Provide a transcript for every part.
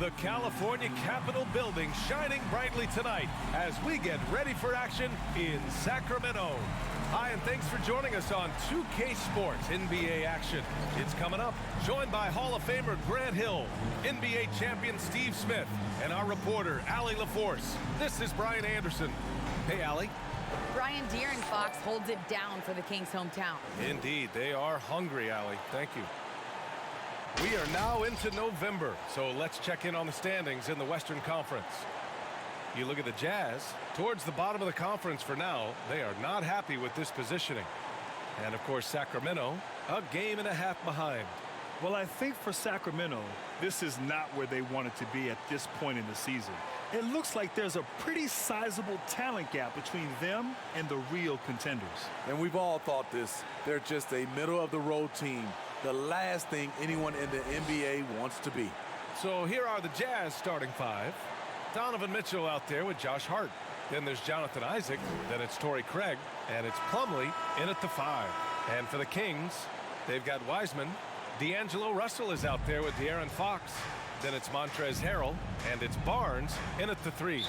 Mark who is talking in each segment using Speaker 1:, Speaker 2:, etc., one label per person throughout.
Speaker 1: The California Capitol building shining brightly tonight as we get ready for action in Sacramento. Hi, and thanks for joining us on 2K Sports NBA action. It's coming up, joined by Hall of Famer Grant Hill, NBA champion Steve Smith, and our reporter, Allie LaForce. This is Brian Anderson. Hey, Allie.
Speaker 2: Brian De'Aaron Fox holds it down for the Kings' hometown.
Speaker 1: Indeed, they are hungry, Allie. Thank you. We are now into November, so let's check in on the standings in the Western Conference. You look at the Jazz, towards the bottom of the conference for now. They are not happy with this positioning. And, of course, Sacramento, a game and a half behind.
Speaker 3: Well, I think for Sacramento, this is not where they wanted to be at this point in the season. It looks like there's a pretty sizable talent gap between them and the real contenders.
Speaker 4: And we've all thought this. They're just a middle-of-the-road team. The last thing anyone in the NBA wants to be.
Speaker 1: So here are the Jazz starting five. Donovan Mitchell out there with Josh Hart. Then there's Jonathan Isaac. Then it's Torrey Craig. And it's Plumlee in at the five. And for the Kings, they've got Wiseman. D'Angelo Russell is out there with De'Aaron Fox. Then it's Montrezl Harrell. And it's Barnes in at the three.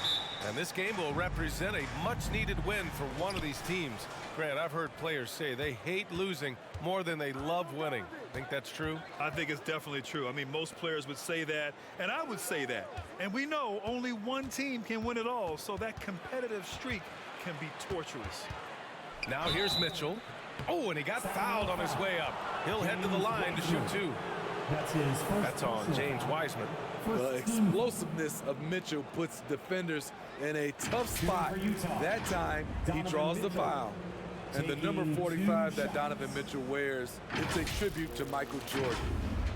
Speaker 1: And this game will represent a much-needed win for one of these teams. Grant, I've heard players say they hate losing more than they love winning. Think that's true?
Speaker 3: I think it's definitely true. I mean, most players would say that, and I would say that. And we know only one team can win it all, so that competitive streak can be torturous.
Speaker 1: Now here's Mitchell. Oh, and he got fouled on his way up. He'll head to the line to shoot two. That's on James Wiseman.
Speaker 4: The explosiveness of Mitchell puts defenders in a tough spot. That time, he draws the foul. And the number 45 that Donovan Mitchell wears, it's a tribute to Michael Jordan.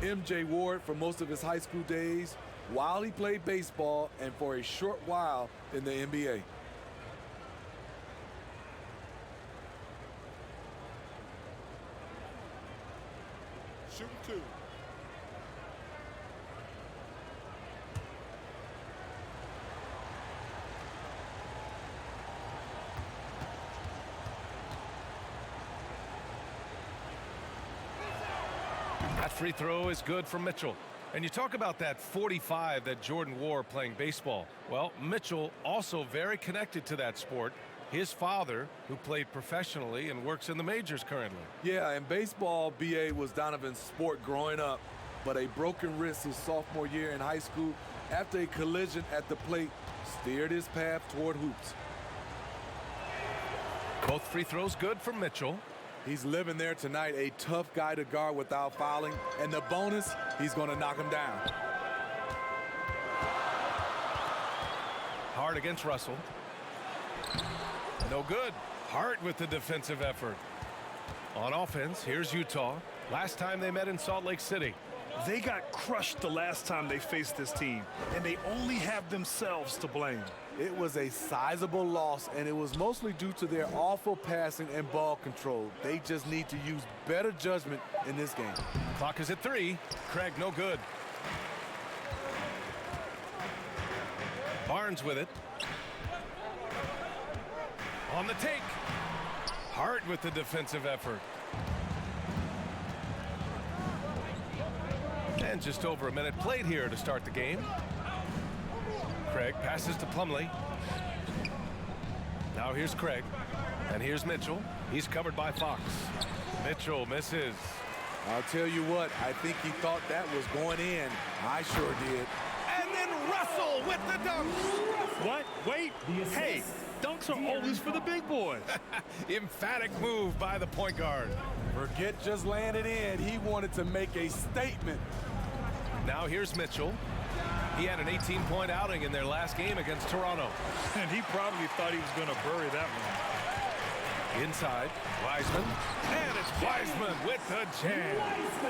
Speaker 4: MJ wore it for most of his high school days, while he played baseball, and for a short while in the NBA.
Speaker 5: Shooting two.
Speaker 1: That free throw is good for Mitchell. And you talk about that 45 that Jordan wore playing baseball. Well, Mitchell also very connected to that sport. His father, who played professionally and works in the majors currently.
Speaker 4: Yeah, and baseball, B.A., was Donovan's sport growing up. But a broken wrist his sophomore year in high school after a collision at the plate steered his path toward hoops.
Speaker 1: Both free throws good for Mitchell.
Speaker 4: He's living there tonight, a tough guy to guard without fouling. And the bonus, he's going to knock him down.
Speaker 1: Hart against Russell. No good. Hart with the defensive effort. On offense, here's Utah. Last time they met in Salt Lake City.
Speaker 3: They got crushed the last time they faced this team, and they only have themselves to blame.
Speaker 4: It was a sizable loss, and it was mostly due to their awful passing and ball control. They just need to use better judgment in this game.
Speaker 1: Clock is at 3. Craig, no good. Barnes with it. On the take. Hart with the defensive effort. And just over a minute played here to start the game. Craig passes to Plumlee. Now here's Craig. And here's Mitchell. He's covered by Fox. Mitchell misses.
Speaker 4: I'll tell you what, I think he thought that was going in. I sure did.
Speaker 1: And then Russell with the dunk.
Speaker 3: What? Wait. Hey, dunks are always for the big boys.
Speaker 1: Emphatic move by the point guard.
Speaker 4: Forget just laying it in. He wanted to make a statement.
Speaker 1: Now here's Mitchell. He had an 18-point outing in their last game against Toronto.
Speaker 3: And he probably thought he was going to bury that one.
Speaker 1: Inside, Wiseman. And it's Wiseman with the jam.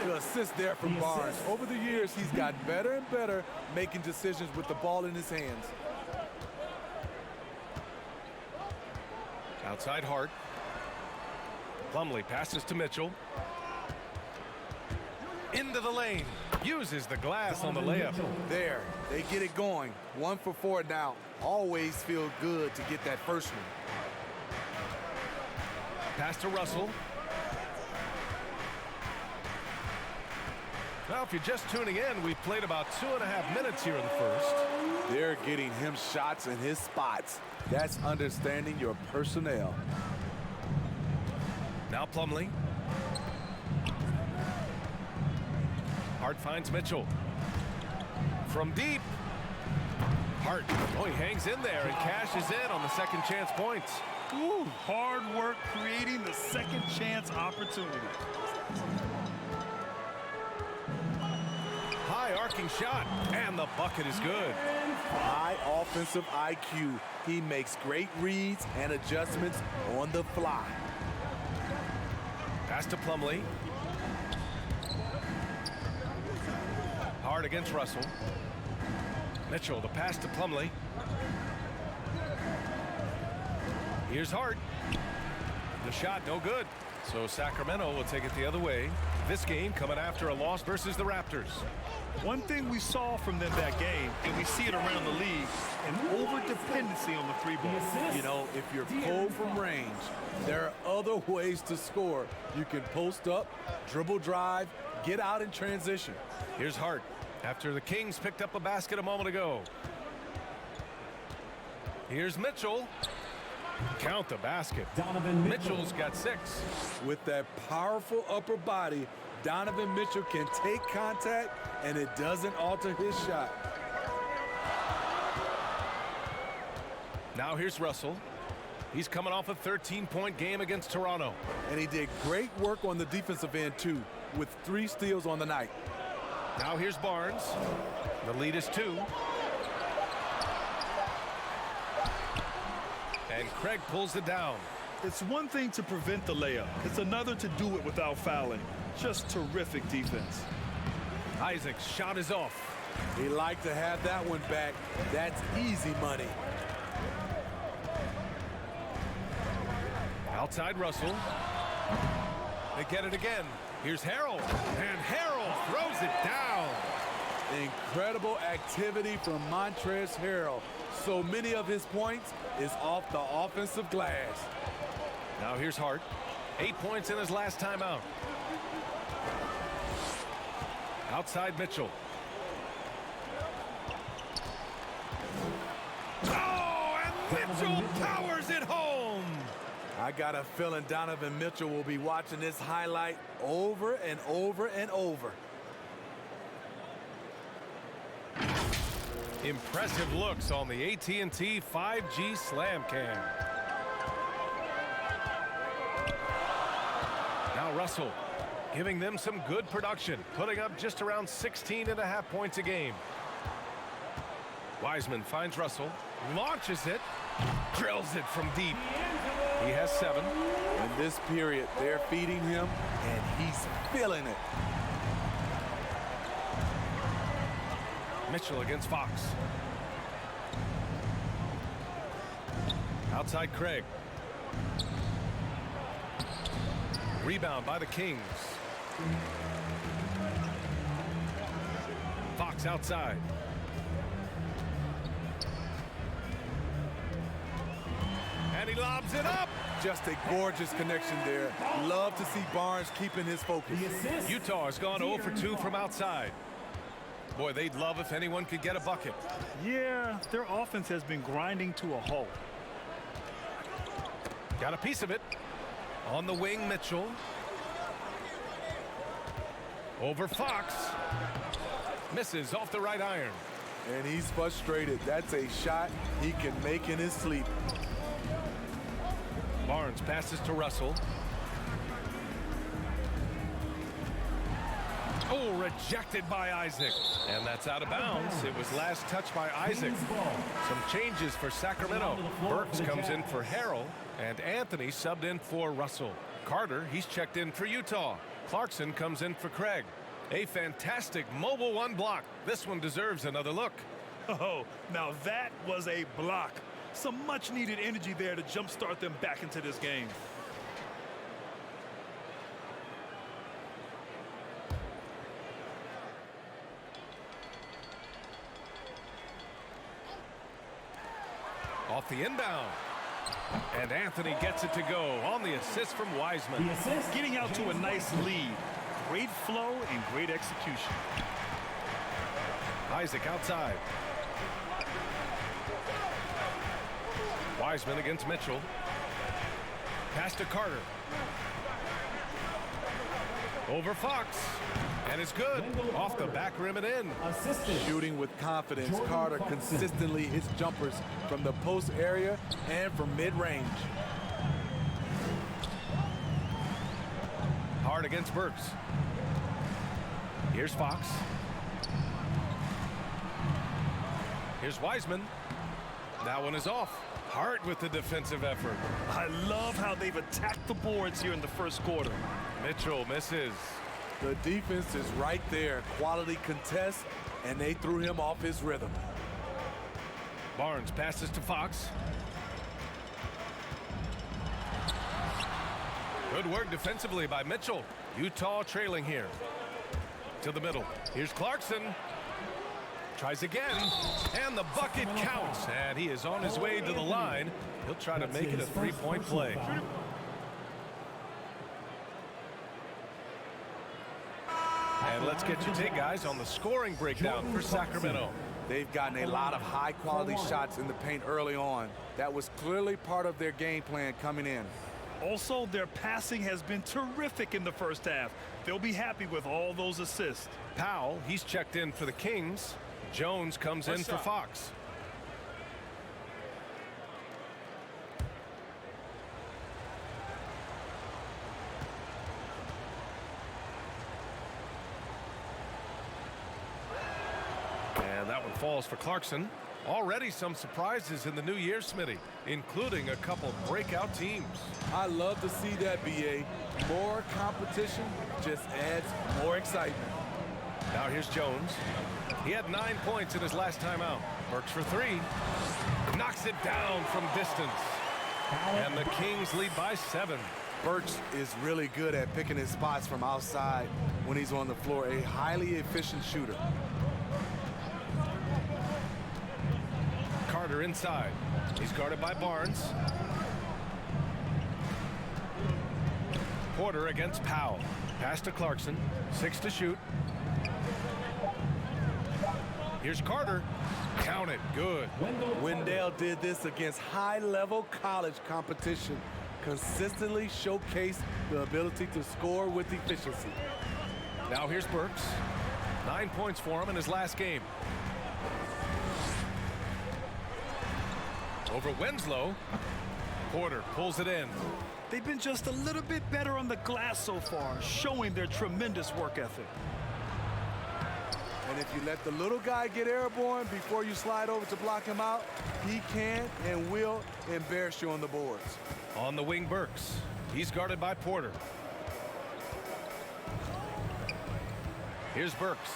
Speaker 4: The assist there from Barnes. Over the years, he's gotten better and better making decisions with the ball in his hands.
Speaker 1: Outside Hart. Plumlee passes to Mitchell. Into the lane. Uses the glass on the layup.
Speaker 4: There, they get it going. 1 for 4 now. Always feel good to get that first one.
Speaker 1: Pass to Russell. Well, if you're just tuning in, we've played about 2.5 minutes here in the first.
Speaker 4: They're getting him shots in his spots. That's understanding your personnel.
Speaker 1: Now Plumlee. Hart finds Mitchell. From deep. Hart, oh, he hangs in there and cashes in on the second chance points.
Speaker 3: Ooh, hard work creating the second chance opportunity.
Speaker 1: High arcing shot, and the bucket is good.
Speaker 4: High offensive IQ. He makes great reads and adjustments on the fly.
Speaker 1: Pass to Plumlee. Hard against Russell. Mitchell, the pass to Plumlee. Here's Hart. The shot, no good. So Sacramento will take it the other way. This game coming after a loss versus the Raptors.
Speaker 3: One thing we saw from them that game, and we see it around the league, an over-dependency on the three ball.
Speaker 4: You know, if you're cold from range, there are other ways to score. You can post up, dribble drive, get out in transition.
Speaker 1: Here's Hart after the Kings picked up a basket a moment ago. Here's Mitchell. Count the basket. Mitchell's got 6.
Speaker 4: With that powerful upper body, Donovan Mitchell can take contact, and it doesn't alter his shot.
Speaker 1: Now here's Russell. He's coming off a 13-point game against Toronto.
Speaker 4: And he did great work on the defensive end, too, with 3 steals on the night.
Speaker 1: Now here's Barnes. The lead is 2. And Craig pulls it down.
Speaker 3: It's one thing to prevent the layup. It's another to do it without fouling. Just terrific defense.
Speaker 1: Isaac's shot is off.
Speaker 4: He liked to have that one back. That's easy money.
Speaker 1: Outside Russell. They get it again. Here's Harrell. And Harrell throws it down.
Speaker 4: Incredible activity from Montrezl Harrell. So many of his points is off the offensive glass.
Speaker 1: Now here's Hart. 8 points in his last time out. Outside Mitchell. Oh, and Mitchell powers it home.
Speaker 4: I got a feeling Donovan Mitchell will be watching this highlight over and over and over.
Speaker 1: Impressive looks on the AT&T 5G Slam Cam. Now Russell giving them some good production, putting up just around 16.5 points a game. Wiseman finds Russell, launches it, drills it from deep. He has 7.
Speaker 4: In this period, they're feeding him, and he's feeling it.
Speaker 1: Mitchell against Fox. Outside Craig. Rebound by the Kings. Fox outside. And he lobs it up.
Speaker 4: Just a gorgeous connection there. Love to see Barnes keeping his focus.
Speaker 1: Utah has gone 0 for 2 from outside. Boy, they'd love if anyone could get a bucket.
Speaker 3: Yeah, their offense has been grinding to a halt.
Speaker 1: Got a piece of it. On the wing, Mitchell. Over Fox. Misses off the right iron.
Speaker 4: And he's frustrated. That's a shot he can make in his sleep.
Speaker 1: Barnes passes to Russell. Oh, rejected by Isaac. And that's out of bounds. It was last touched by Isaac. Some changes for Sacramento. Burks comes in for Harrell, and Anthony subbed in for Russell. Carter, he's checked in for Utah. Clarkson comes in for Craig. A fantastic mobile 1 block. This one deserves another look.
Speaker 3: Oh, now that was a block. Some much-needed energy there to jumpstart them back into this game.
Speaker 1: Off the inbound. And Anthony gets it to go on the assist from Wiseman.
Speaker 3: Getting out to a nice lead. Great flow and great execution.
Speaker 1: Isaac outside. Wiseman against Mitchell. Pass to Carter. Over Fox. And it's good. Off the back rim and in.
Speaker 4: Shooting with confidence, Carter consistently hits jumpers from the post area and from mid-range.
Speaker 1: Hard against Burks. Here's Fox. Here's Wiseman. That one is off. Hart with the defensive effort.
Speaker 3: I love how they've attacked the boards here in the first quarter.
Speaker 1: Mitchell misses.
Speaker 4: The defense is right there. Quality contest, and they threw him off his rhythm.
Speaker 1: Barnes passes to Fox. Good work defensively by Mitchell. Utah trailing here. To the middle. Here's Clarkson. Tries again. And the bucket counts. And he is on his way to the line. He'll try to make it a three-point play. And let's get your take, guys, on the scoring breakdown for Sacramento.
Speaker 4: They've gotten a lot of high-quality shots in the paint early on. That was clearly part of their game plan coming in.
Speaker 3: Also, their passing has been terrific in the first half. They'll be happy with all those assists.
Speaker 1: Powell, he's checked in for the Kings. Jones comes in for Fox. And that one falls for Clarkson. Already some surprises in the new year, Smitty, including a couple breakout teams.
Speaker 4: I love to see that, B.A. More competition just adds more excitement.
Speaker 1: Now here's Jones. He had 9 points in his last time out. Burks for three. Knocks it down from distance. And the Kings lead by 7.
Speaker 4: Burks is really good at picking his spots from outside when he's on the floor. A highly efficient shooter.
Speaker 1: Carter inside. He's guarded by Barnes. Porter against Powell. Pass to Clarkson. 6 to shoot. Here's Carter. Count it. Good.
Speaker 4: Wendell did this against high-level college competition. Consistently showcased the ability to score with efficiency.
Speaker 1: Now here's Burks. 9 points for him in his last game. Over Winslow. Porter pulls it in.
Speaker 3: They've been just a little bit better on the glass so far, showing their tremendous work ethic.
Speaker 4: And if you let the little guy get airborne before you slide over to block him out, he can and will embarrass you on the boards.
Speaker 1: On the wing, Burks. He's guarded by Porter. Here's Burks.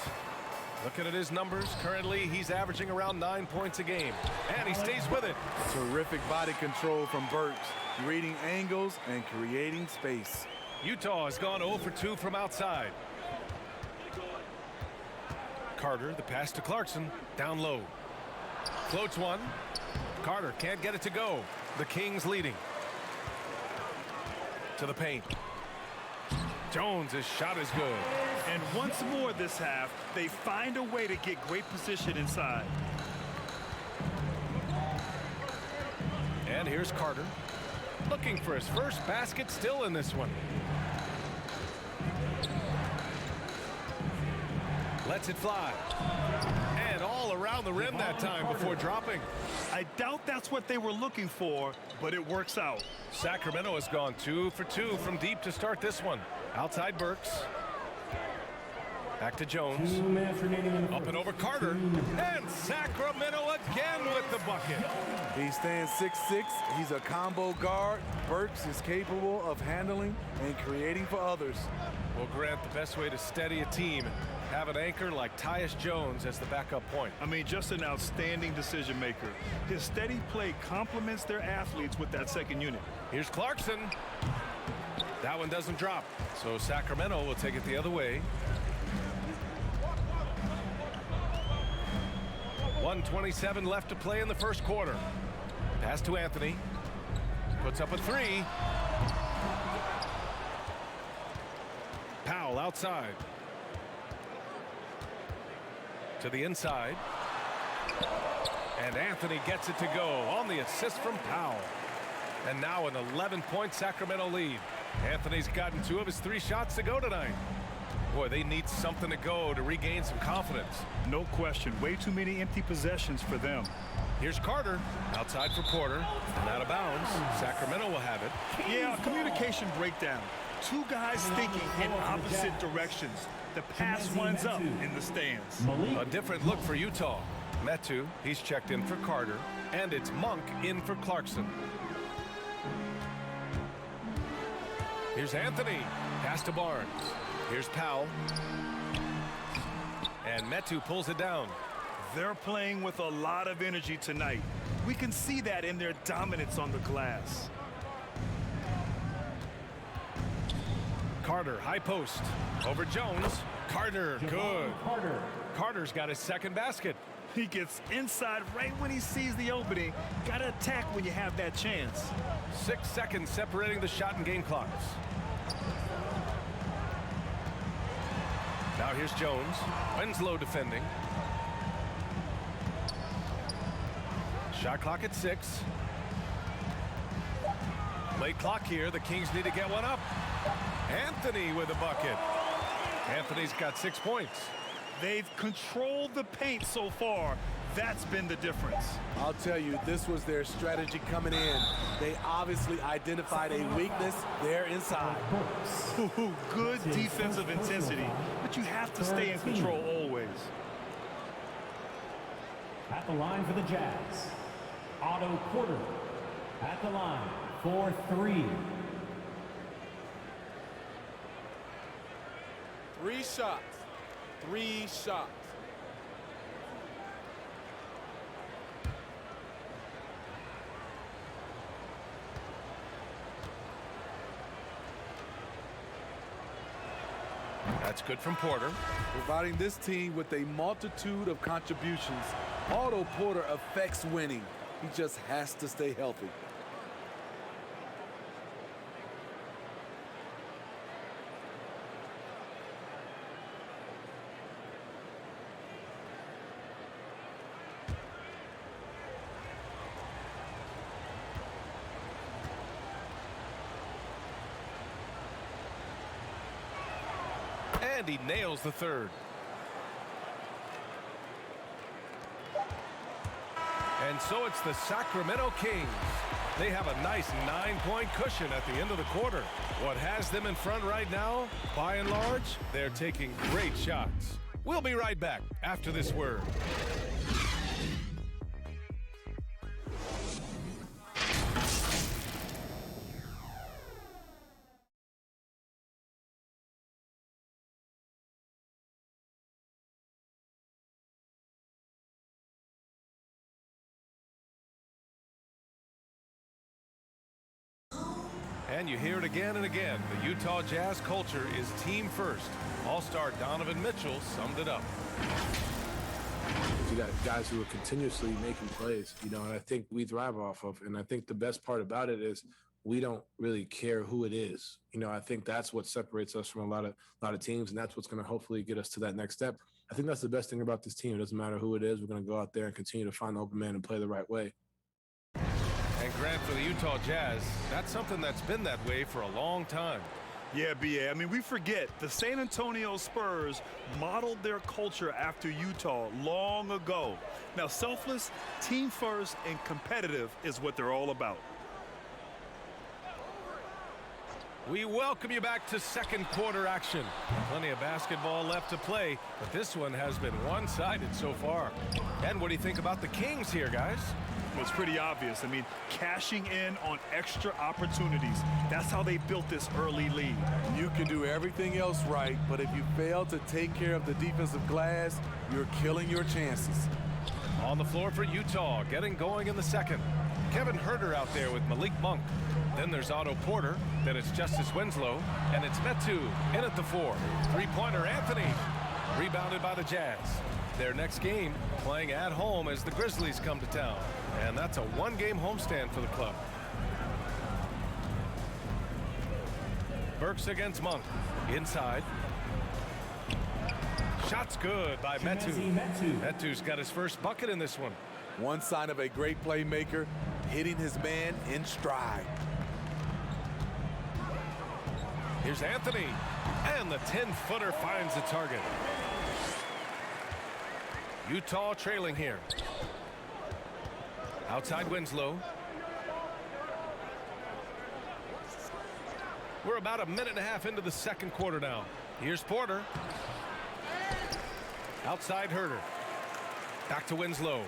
Speaker 1: Looking at his numbers, currently he's averaging around 9 points a game. And he stays with it.
Speaker 4: Terrific body control from Burks, reading angles and creating space.
Speaker 1: Utah has gone 0 for 2 from outside. Carter, the pass to Clarkson, down low. Floats one. Carter can't get it to go. The Kings leading. To the paint. Jones' shot is good.
Speaker 3: And once more this half, they find a way to get great position inside.
Speaker 1: And here's Carter. Looking for his first basket, still in this one. Lets it fly. And all around the rim that time before dropping.
Speaker 3: I doubt that's what they were looking for, but it works out.
Speaker 1: Sacramento has gone 2 for 2 from deep to start this one. Outside Burks. Back to Jones. Up and over Carter. And Sacramento again with the bucket.
Speaker 4: He stands 6'6". He's a combo guard. Burks is capable of handling and creating for others.
Speaker 1: Well, Grant, the best way to steady a team, have an anchor like Tyus Jones as the backup point.
Speaker 3: I mean, just an outstanding decision maker. His steady play complements their athletes with that second unit.
Speaker 1: Here's Clarkson. That one doesn't drop. So Sacramento will take it the other way. 1:27 left to play in the first quarter. Pass to Anthony. Puts up a three. Powell outside. To the inside. And Anthony gets it to go on the assist from Powell. And now an 11-point Sacramento lead. Anthony's gotten 2 of his 3 shots to go tonight. Boy, they need something to go to regain some confidence.
Speaker 3: No question. Way too many empty possessions for them.
Speaker 1: Here's Carter. Outside for Porter. And out of bounds. Sacramento will have it.
Speaker 3: Yeah, communication breakdown. 2 guys thinking in opposite directions. The pass winds up in the stands.
Speaker 1: A different look for Utah. Metu, he's checked in for Carter. And it's Monk in for Clarkson. Here's Anthony. Pass to Barnes. Here's Powell. And Metu pulls it down.
Speaker 3: They're playing with a lot of energy tonight. We can see that in their dominance on the glass.
Speaker 1: Carter, high post. Over Jones. Carter, good. Carter's got his second basket.
Speaker 3: He gets inside right when he sees the opening. Gotta attack when you have that chance.
Speaker 1: 6 seconds separating the shot and game clocks. Now here's Jones. Winslow defending. Shot clock at 6. Late clock here. The Kings need to get one up. Anthony with a bucket. Anthony's got 6 points.
Speaker 3: They've controlled the paint so far. That's been the difference.
Speaker 4: I'll tell you, this was their strategy coming in. They obviously identified a weakness there inside.
Speaker 3: Good defensive intensity, but you have to stay in control always.
Speaker 6: At the line for the Jazz, Otto Porter. At the line for 3.
Speaker 5: 3 shots. 3 shots.
Speaker 1: That's good from Porter.
Speaker 4: Providing this team with a multitude of contributions. Otto Porter affects winning. He just has to stay healthy.
Speaker 1: And he nails the third. And so it's the Sacramento Kings. They have a nice 9-point cushion at the end of the quarter. What has them in front right now, by and large, they're taking great shots. We'll be right back after this word. And you hear it again and again. The Utah Jazz culture is team first. All-star Donovan Mitchell summed it up.
Speaker 7: You got guys who are continuously making plays, and I think we thrive off of. And I think the best part about it is we don't really care who it is. I think that's what separates us from a lot of teams, and that's what's going to hopefully get us to that next step. I think that's the best thing about this team. It doesn't matter who it is. We're going to go out there and continue to find the open man and play the right way.
Speaker 1: And Grant, for the Utah Jazz, that's something that's been that way for a long time.
Speaker 3: Yeah, B.A. I mean, we forget the San Antonio Spurs modeled their culture after Utah long ago. Now, selfless, team first, and competitive is what they're all about.
Speaker 1: We welcome you back to second quarter action. Plenty of basketball left to play, but this one has been one-sided so far. And what do you think about the Kings here, guys?
Speaker 3: Well, it's pretty obvious. I mean, cashing in on extra opportunities. That's how they built this early lead.
Speaker 4: You can do everything else right, but if you fail to take care of the defensive glass, you're killing your chances.
Speaker 1: On the floor for Utah, getting going in the second. Kevin Huerter out there with Malik Monk. Then there's Otto Porter. Then it's Justice Winslow. And it's Metu in at the 4. Three-pointer Anthony. Rebounded by the Jazz. Their next game playing at home as the Grizzlies come to town. And that's a one-game homestand for the club. Burks against Monk. Inside. Shot's good by Metu. Metu's got his first bucket in this one.
Speaker 4: One sign of a great playmaker, hitting his man in stride.
Speaker 1: Here's Anthony, and the 10-footer finds the target. Utah trailing here. Outside Winslow. We're about a minute and a half into the second quarter now. Here's Porter. Outside Herter. Back to Winslow.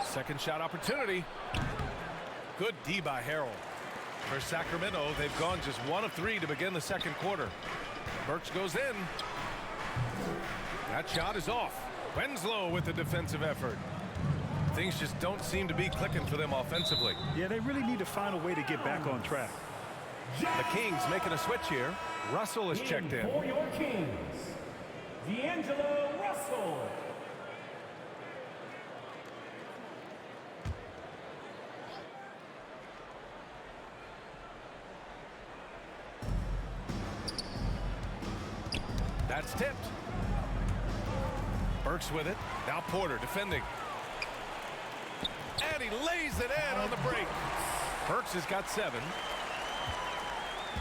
Speaker 1: Second shot opportunity. Good D by Harrell. For Sacramento, they've gone just 1 of 3 to begin the second quarter. Burks goes in. That shot is off. Winslow with the defensive effort. Things just don't seem to be clicking for them offensively.
Speaker 3: Yeah, they really need to find a way to get back on track.
Speaker 1: The Kings making a switch here. Russell is checked in.
Speaker 6: For your Kings, D'Angelo Russell.
Speaker 1: That's tipped. Burks with it. Now Porter defending. And he lays it in on the break. Burks has got 7.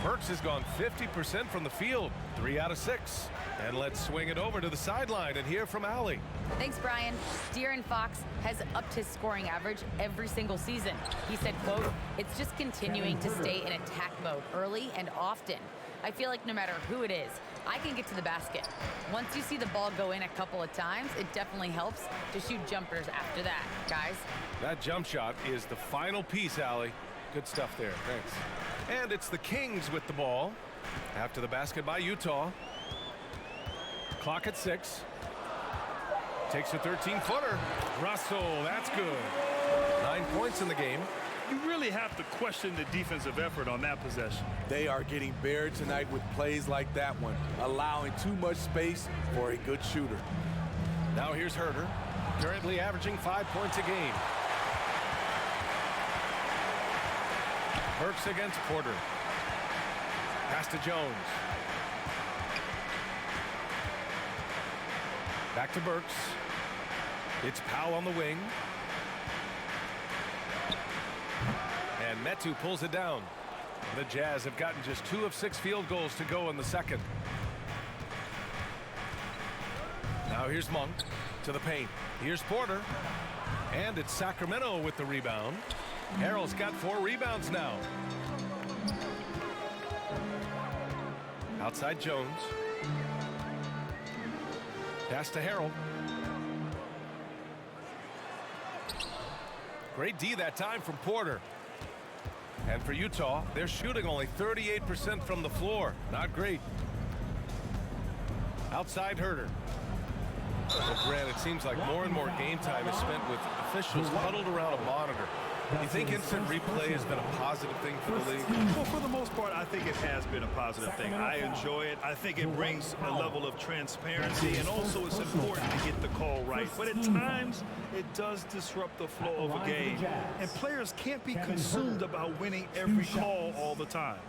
Speaker 1: Burks has gone 50% from the field. 3 out of 6. And let's swing it over to the sideline and hear from Allie.
Speaker 2: Thanks, Brian. De'Aaron Fox has upped his scoring average every single season. He said, quote, "It's just continuing to stay in attack mode early and often. I feel like no matter who it is, I can get to the basket. Once you see the ball go in a couple of times, it definitely helps to shoot jumpers after that, guys."
Speaker 1: That jump shot is the final piece, Allie. Good stuff there. Thanks. And it's the Kings with the ball. After the basket by Utah. Clock at 6. Takes a 13-footer. Russell, that's good. 9 points in the game.
Speaker 3: You really have to question the defensive effort on that possession.
Speaker 4: They are getting buried tonight with plays like that one, allowing too much space for a good shooter.
Speaker 1: Now here's Herter, currently averaging 5 points a game. Burks against Porter. Pass to Jones. Back to Burks. It's Powell on the wing. And Metu pulls it down. The Jazz have gotten just 2 of 6 field goals to go in the second. Now here's Monk to the paint. Here's Porter. And it's Sacramento with the rebound. Harrell's got 4 rebounds now. Outside Jones. Pass to Harrell. Great D that time from Porter. And for Utah, they're shooting only 38% from the floor. Not great. Outside Herter. Well, Grant, it seems like more and more game time is spent with officials huddled around a monitor. Do you think instant replay has been a positive thing for the league?
Speaker 3: Well, for the most part, I think it has been a positive thing. I enjoy it. I think it brings a level of transparency, and also it's important to get the call right. But at times, it does disrupt the flow of a game, and players can't be consumed about winning every call all the time.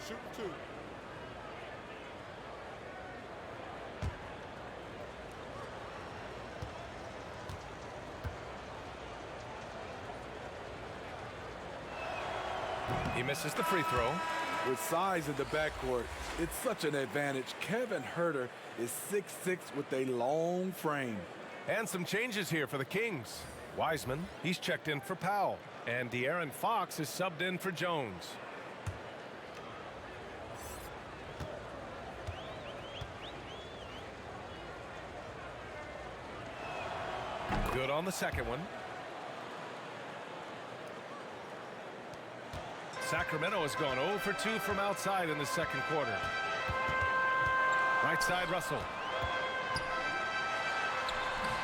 Speaker 5: Shoot 2.
Speaker 1: He misses the free throw.
Speaker 4: With size in the backcourt, it's such an advantage. Kevin Herter is 6'6" with a long frame.
Speaker 1: And some changes here for the Kings. Wiseman, he's checked in for Powell. And De'Aaron Fox is subbed in for Jones. Good on the second one. Sacramento has gone 0 for 2 from outside in the second quarter. Right side, Russell.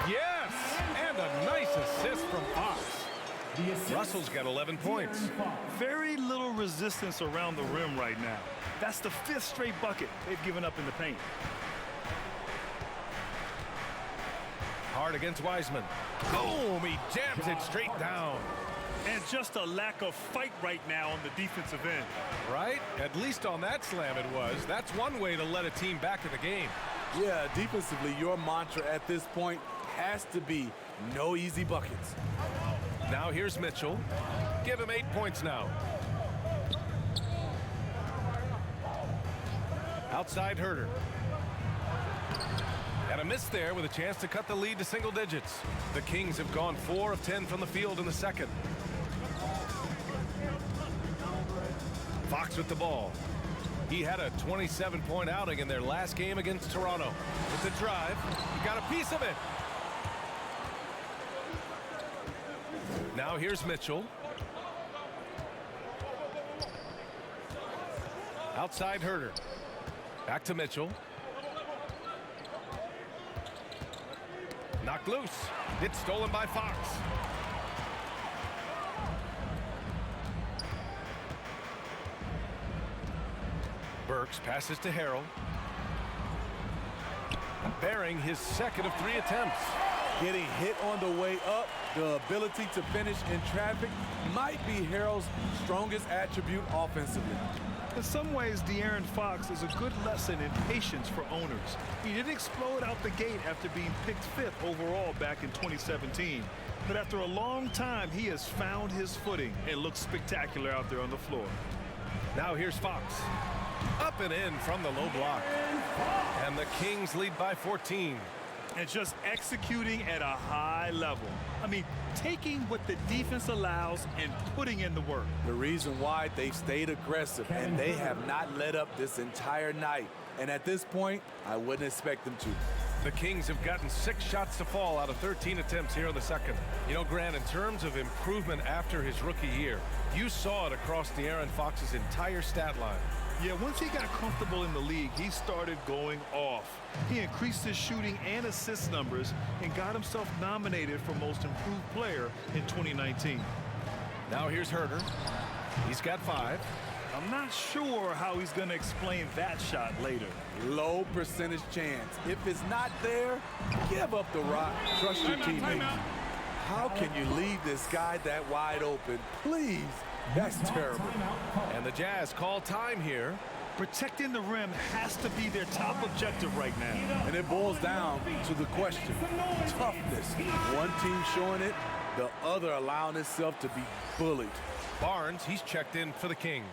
Speaker 1: Yes! And a nice assist from Fox. Russell's got 11 points.
Speaker 3: Very little resistance around the rim right now. That's the 5th straight bucket they've given up in the paint.
Speaker 1: Hard against Wiseman. Boom! He jams it straight down.
Speaker 3: And just a lack of fight right now on the defensive end.
Speaker 1: Right? At least on that slam it was. That's one way to let a team back in the game.
Speaker 4: Yeah, defensively, your mantra at this point has to be no easy buckets.
Speaker 1: Now here's Mitchell. Give him 8 points now. Outside Herter. And a miss there with a chance to cut the lead to single digits. The Kings have gone 4 of 10 from the field in the second. Fox with the ball. He had a 27-point outing in their last game against Toronto. With the drive, he got a piece of it. Now here's Mitchell. Outside Herter. Back to Mitchell. Knocked loose. It's stolen by Fox. Burks passes to Harrell. Bearing his second of 3 attempts.
Speaker 4: Getting hit on the way up, the ability to finish in traffic might be Harrell's strongest attribute offensively.
Speaker 3: In some ways, De'Aaron Fox is a good lesson in patience for owners. He didn't explode out the gate after being picked 5th overall back in 2017. But after a long time, he has found his footing and looks spectacular out there on the floor.
Speaker 1: Now here's Fox. Up and in from the low block. And the Kings lead by 14.
Speaker 3: And just executing at a high level. I mean, taking what the defense allows and putting in the work.
Speaker 4: The reason why they've stayed aggressive and they have not let up this entire night. And at this point, I wouldn't expect them to.
Speaker 1: The Kings have gotten 6 shots to fall out of 13 attempts here in the second. You know, Grant, in terms of improvement after his rookie year, you saw it across De'Aaron Fox's entire stat line.
Speaker 3: Yeah, once he got comfortable in the league, he started going off. He increased his shooting and assist numbers and got himself nominated for Most Improved Player in 2019.
Speaker 1: Now here's Herter. He's got 5.
Speaker 3: I'm not sure how he's going to explain that shot later.
Speaker 4: Low percentage chance. If it's not there, give up the rock. Trust your teammates. How can you leave this guy that wide open? Please. That's terrible.
Speaker 1: And the Jazz call time here.
Speaker 3: Protecting the rim has to be their top objective right now.
Speaker 4: And it boils down to the question. Toughness. One team showing it, the other allowing itself to be bullied.
Speaker 1: Barnes, he's checked in for the Kings.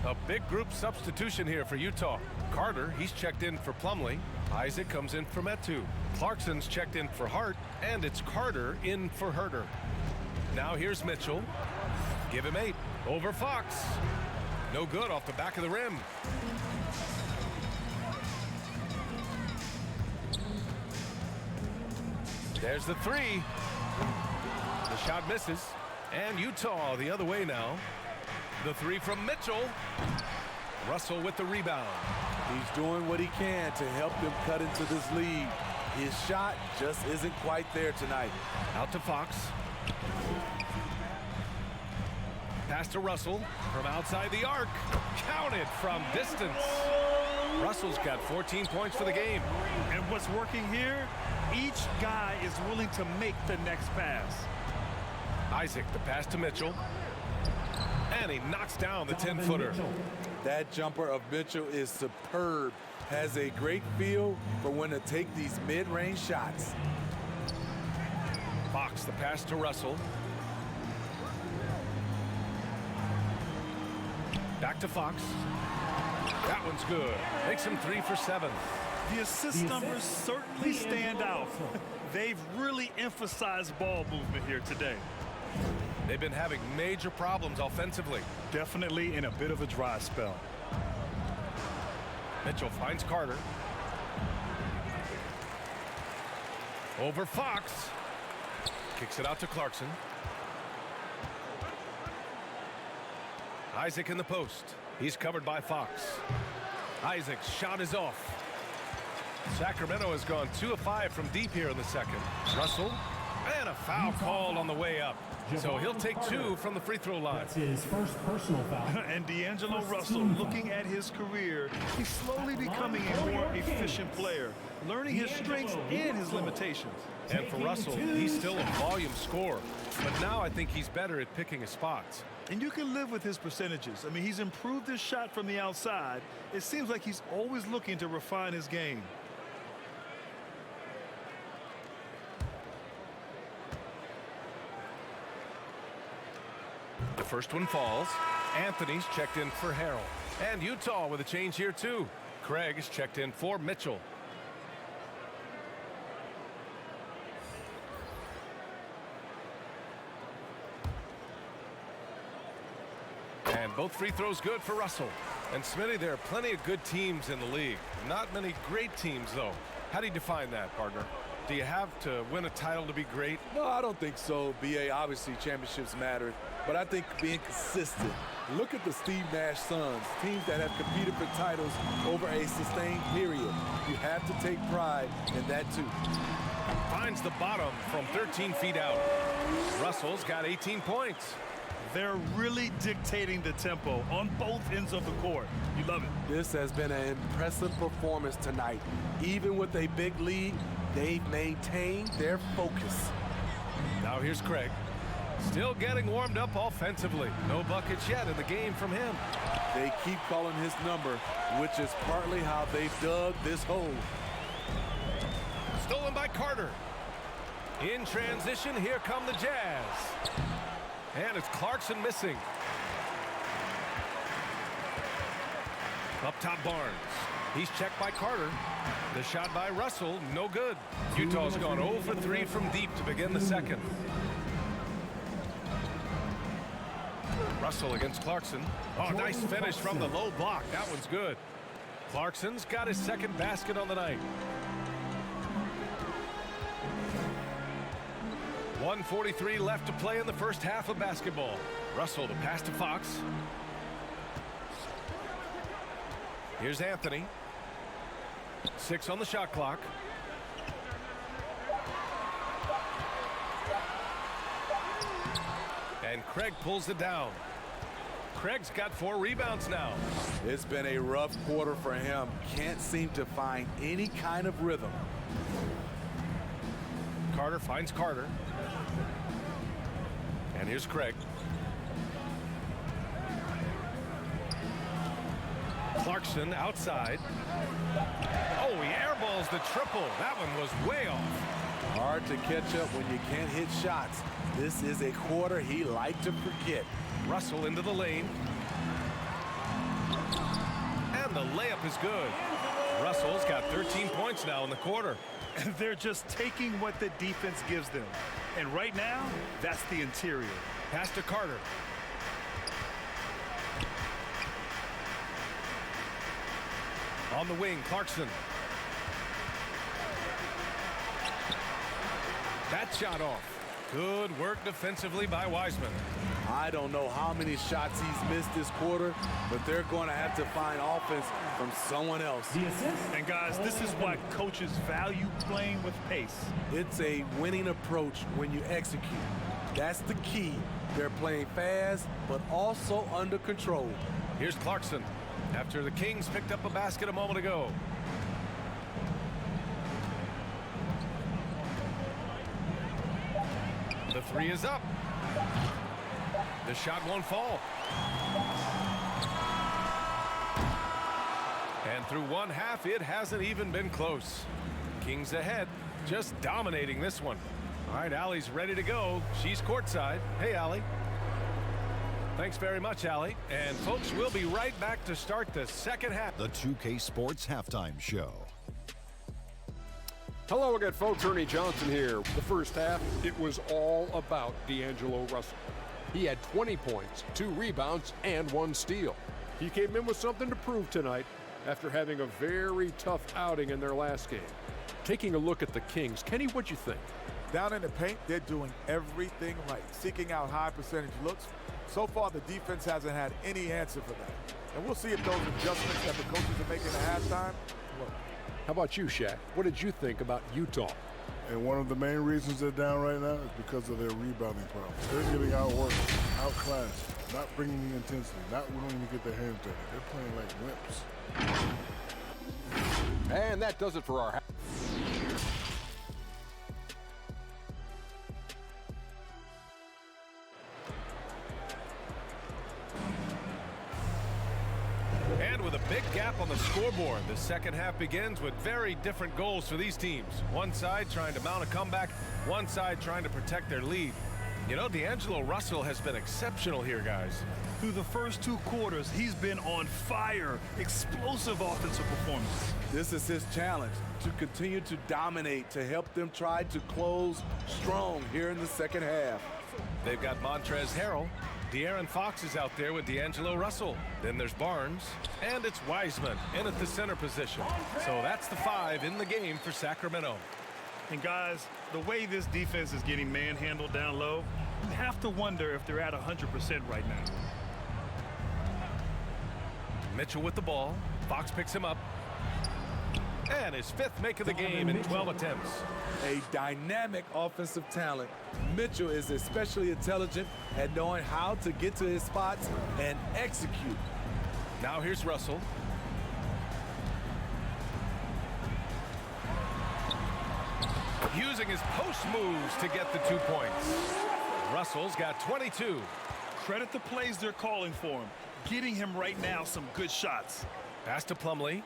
Speaker 1: A big group substitution here for Utah. Carter, he's checked in for Plumlee. Isaac comes in for Metu. Clarkson's checked in for Hart. And it's Carter in for Herter. Now here's Mitchell. Give him 8. Over Fox. No good off the back of the rim. There's the 3. The shot misses. And Utah the other way now. The 3 from Mitchell. Russell with the rebound.
Speaker 4: He's doing what he can to help them cut into this lead. His shot just isn't quite there tonight.
Speaker 1: Out to Fox. Pass to Russell from outside the arc. Counted from distance. Russell's got 14 points for the game.
Speaker 3: And what's working here, each guy is willing to make the next pass.
Speaker 1: Isaac, the pass to Mitchell. And he knocks down the 10-footer.
Speaker 4: That jumper of Mitchell is superb. Has a great feel for when to take these mid-range shots.
Speaker 1: Fox, the pass to Russell. Back to Fox. That one's good. Makes him 3 for 7.
Speaker 3: The assist numbers certainly stand out. They've really emphasized ball movement here today.
Speaker 1: They've been having major problems offensively.
Speaker 3: Definitely in a bit of a dry spell.
Speaker 1: Mitchell finds Carter. Over Fox. Kicks it out to Clarkson. Isaac in the post. He's covered by Fox. Isaac's shot is off. Sacramento has gone 2 of 5 from deep here in the second. Russell And a foul called on the way up. So he'll take 2 from the free throw line.
Speaker 6: That's his first personal foul.
Speaker 3: And D'Angelo Russell, looking at his career, he's slowly becoming a more efficient player, learning his strengths and his limitations.
Speaker 1: And for Russell, he's still a volume scorer. But now I think he's better at picking his spots.
Speaker 3: And you can live with his percentages. I mean, he's improved his shot from the outside. It seems like he's always looking to refine his game.
Speaker 1: The first one falls. Anthony's checked in for Harrell. And Utah with a change here too. Craig is checked in for Mitchell. And both free throws good for Russell. And Smitty, there are plenty of good teams in the league. Not many great teams, though. How do you define that, partner? Do you have to win a title to be great?
Speaker 4: No, I don't think so, B.A. Obviously, championships matter, but I think being consistent. Look at the Steve Nash Suns, teams that have competed for titles over a sustained period. You have to take pride in that, too.
Speaker 1: Finds the bottom from 13 feet out. Russell's got 18 points.
Speaker 3: They're really dictating the tempo on both ends of the court. You love it.
Speaker 4: This has been an impressive performance tonight. Even with a big lead, they've maintained their focus.
Speaker 1: Now here's Craig. Still getting warmed up offensively. No buckets yet in the game from him.
Speaker 4: They keep calling his number, which is partly how they've dug this hole.
Speaker 1: Stolen by Carter. In transition, here come the Jazz. And it's Clarkson missing. Up top, Barnes. He's checked by Carter. The shot by Russell, no good. Utah's gone 0 for 3 from deep to begin the second. Russell against Clarkson. Oh, nice finish from the low block. That one's good. Clarkson's got his second basket on the night. 1:43 left to play in the first half of basketball. Russell to pass to Fox. Here's Anthony. 6 on the shot clock. And Craig pulls it down. Craig's got 4 rebounds now.
Speaker 4: It's been a rough quarter for him. Can't seem to find any kind of rhythm.
Speaker 1: Carter finds Carter. And here's Craig. Clarkson outside. Oh, he airballs the triple. That one was way off.
Speaker 4: Hard to catch up when you can't hit shots. This is a quarter he liked to forget.
Speaker 1: Russell into the lane. And the layup is good. Russell's got 13 points now in the quarter.
Speaker 3: They're just taking what the defense gives them. And right now, that's the interior.
Speaker 1: Pass to Carter. On the wing, Clarkson. That shot off. Good work defensively by Wiseman.
Speaker 4: I don't know how many shots he's missed this quarter, but they're going to have to find offense from someone else.
Speaker 3: And guys, this is why coaches value playing with pace.
Speaker 4: It's a winning approach when you execute. That's the key. They're playing fast, but also under control.
Speaker 1: Here's Clarkson after the Kings picked up a basket a moment ago. The 3 is up. The shot won't fall. And through one half, it hasn't even been close. Kings ahead, just dominating this one. All right, Allie's ready to go. She's courtside. Hey, Allie. Thanks very much, Allie. And folks, we'll be right back to start the second half.
Speaker 8: The 2K Sports Halftime Show.
Speaker 9: Hello again, folks. Ernie Johnson here. The first half, it was all about D'Angelo Russell. He had 20 points, 2 rebounds, and 1 steal. He came in with something to prove tonight after having a very tough outing in their last game. Taking a look at the Kings, Kenny, what'd you think?
Speaker 5: Down in the paint, they're doing everything right, seeking out high percentage looks. So far, the defense hasn't had any answer for that. And we'll see if those adjustments that the coaches are making at halftime work.
Speaker 9: How about you, Shaq? What did you think about Utah?
Speaker 10: And one of the main reasons they're down right now is because of their rebounding problems. They're getting outworked, outclassed, not bringing the intensity, not willing to get their hands dirty. They're playing like wimps.
Speaker 9: And that does it for our
Speaker 1: And with a big gap on the scoreboard, the second half begins with very different goals for these teams. One side trying to mount a comeback, one side trying to protect their lead. You know, D'Angelo Russell has been exceptional here, guys.
Speaker 3: Through the first 2 quarters, he's been on fire. Explosive offensive performance.
Speaker 4: This is his challenge, to continue to dominate, to help them try to close strong here in the second half.
Speaker 1: They've got Montrezl Harrell. De'Aaron Fox is out there with D'Angelo Russell. Then there's Barnes, and it's Wiseman in at the center position. So that's the 5 in the game for Sacramento.
Speaker 3: And guys, the way this defense is getting manhandled down low, you have to wonder if they're at 100% right now.
Speaker 1: Mitchell with the ball. Fox picks him up. And his 5th make of the game in 12 attempts.
Speaker 4: A dynamic offensive talent. Mitchell is especially intelligent at knowing how to get to his spots and execute.
Speaker 1: Now here's Russell. Using his post moves to get the 2 points. Russell's got 22.
Speaker 3: Credit the plays they're calling for him. Getting him right now some good shots.
Speaker 1: Pass to Plumlee.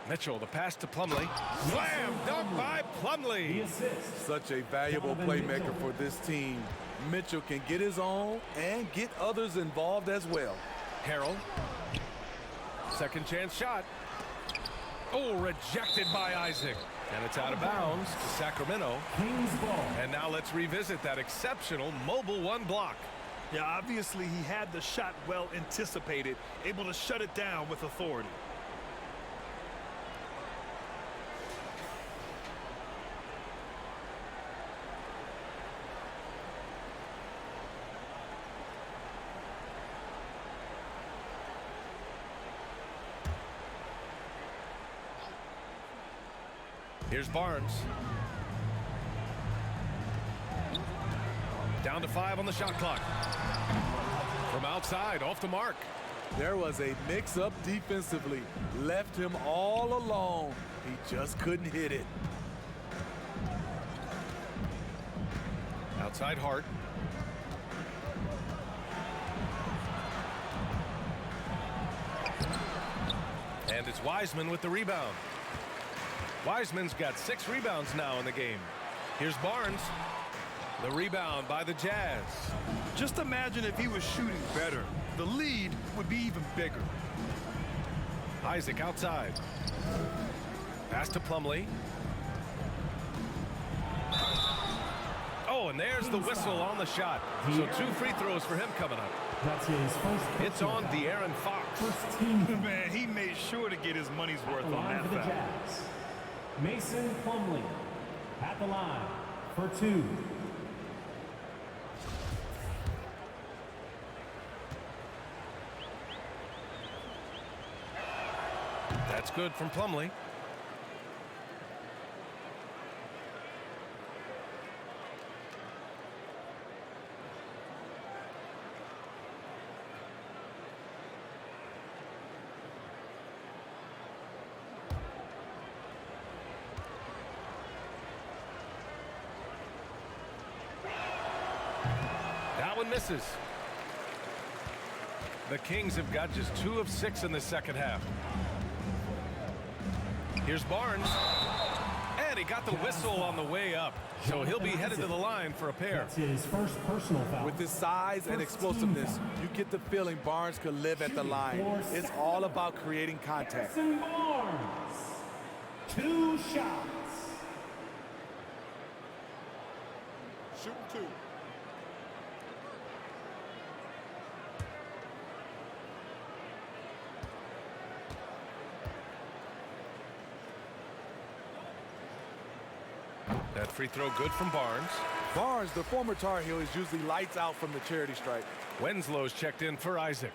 Speaker 1: Mitchell, the pass to Plumlee. Slam dunk by Plumlee.
Speaker 4: Such a valuable playmaker for this team. Mitchell can get his own and get others involved as well.
Speaker 1: Harrell. Second chance shot. Oh, rejected by Isaac. And it's out of bounds to Sacramento. And now let's revisit that exceptional mobile 1 block.
Speaker 3: Yeah, obviously he had the shot well anticipated, able to shut it down with authority.
Speaker 1: Here's Barnes. Down to 5 on the shot clock. From outside, off the mark.
Speaker 4: There was a mix-up defensively. Left him all alone. He just couldn't hit it.
Speaker 1: Outside Hart. And it's Wiseman with the rebound. Wiseman's got 6 rebounds now in the game. Here's Barnes. The rebound by the Jazz.
Speaker 3: Just imagine if he was shooting better. The lead would be even bigger.
Speaker 1: Isaac outside. Pass to Plumlee. Oh, and there's the whistle on the shot. So 2 free throws for him coming up.
Speaker 6: That's his first.
Speaker 1: It's on De'Aaron Fox.
Speaker 3: Man, he made sure to get his money's worth on that
Speaker 6: For the
Speaker 3: foul.
Speaker 6: Jazz, Mason Plumlee at the line for 2.
Speaker 1: That's good from Plumlee. That one misses. The Kings have got just 2 of 6 in the second half. Here's Barnes. And he got the whistle on the way up. So he'll be headed to the line for a pair.
Speaker 6: That's his first personal foul.
Speaker 4: With his size and explosiveness, you get the feeling Barnes could live at the line. It's all about creating contact.
Speaker 6: Harrison Barnes, 2 shots.
Speaker 5: Shooting 2.
Speaker 1: That free throw good from Barnes.
Speaker 4: Barnes, the former Tar Heel, is usually lights out from the charity stripe.
Speaker 1: Winslow's checked in for Isaac.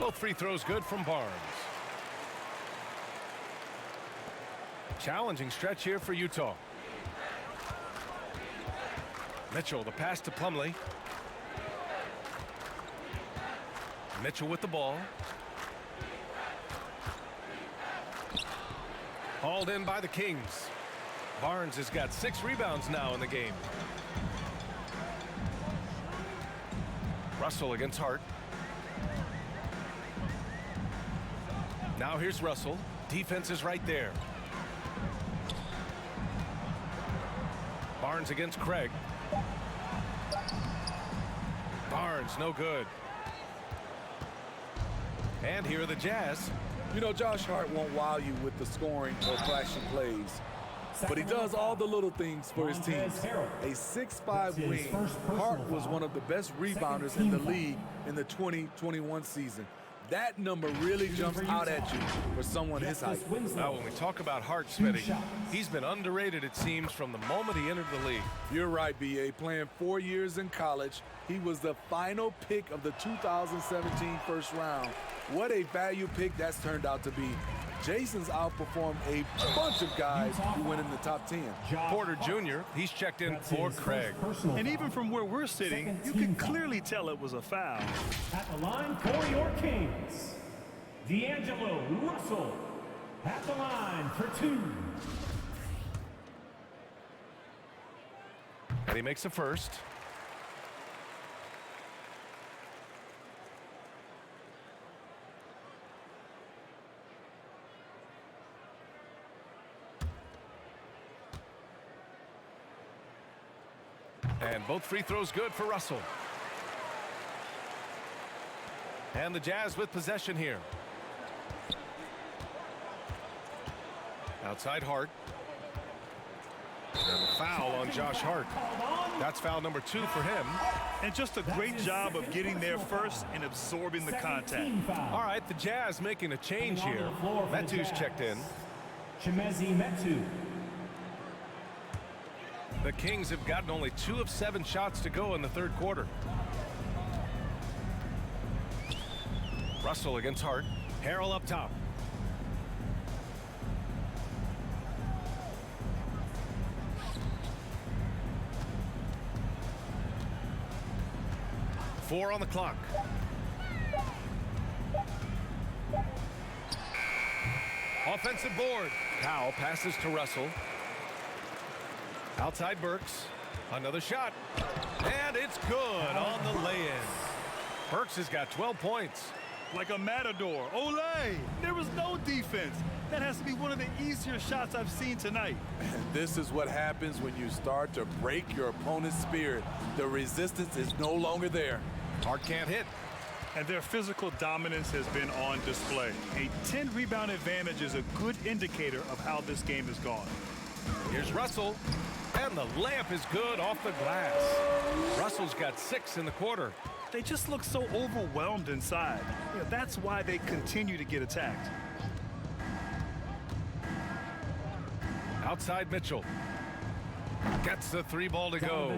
Speaker 1: Both free throws good from Barnes. Challenging stretch here for Utah. Mitchell, the pass to Plumlee. Mitchell with the ball. Hauled in by the Kings. Barnes has got 6 rebounds now in the game. Russell against Hart. Now here's Russell. Defense is right there. Barnes against Craig. Barnes, no good. And here are the Jazz.
Speaker 4: You know, Josh Hart won't wow you with the scoring or flashing plays, but he does all the little things for his teams. A 6'5" wing, Hart was one of the best rebounders in the league in the 2021 season. That number really jumps out at you for someone his height.
Speaker 1: Now, when we talk about Hart, Smitty, he's been underrated, it seems, from the moment he entered the league.
Speaker 4: You're right, B.A. Playing 4 years in college, he was the final pick of the 2017 first round. What a value pick that's turned out to be. Jason's outperformed a bunch of guys who went in the top 10.
Speaker 1: Porter Jr., he's checked in for Craig.
Speaker 3: And even from where we're sitting, you can clearly tell it was a foul.
Speaker 6: At the line for your Kings, D'Angelo Russell. At the line for 2.
Speaker 1: And he makes a first. And both free throws good for Russell. And the Jazz with possession here. Outside Hart. And a foul on Josh Hart. That's foul number 2 for him.
Speaker 3: And just a great job of getting there first and absorbing the contact.
Speaker 1: All right, the Jazz making a change here. Metu's checked in.
Speaker 6: Chimezie Metu.
Speaker 1: The Kings have gotten only 2 of 7 shots to go in the third quarter. Russell against Hart. Harrell up top. Four on the clock. Offensive board. Powell passes to Russell. Outside Burks. Another shot. And it's good on the lay-in. Burks has got 12 points.
Speaker 3: Like a matador. Olay! There was no defense. That has to be one of the easier shots I've seen tonight.
Speaker 4: And this is what happens when you start to break your opponent's spirit. The resistance is no longer there.
Speaker 1: Hart can't hit.
Speaker 3: And their physical dominance has been on display. A 10-rebound advantage is a good indicator of how this game has gone.
Speaker 1: Here's Russell. And the layup is good off the glass. Russell's got 6 in the quarter.
Speaker 3: They just look so overwhelmed inside. You know, that's why they continue to get attacked.
Speaker 1: Outside Mitchell. Gets the 3 ball to go.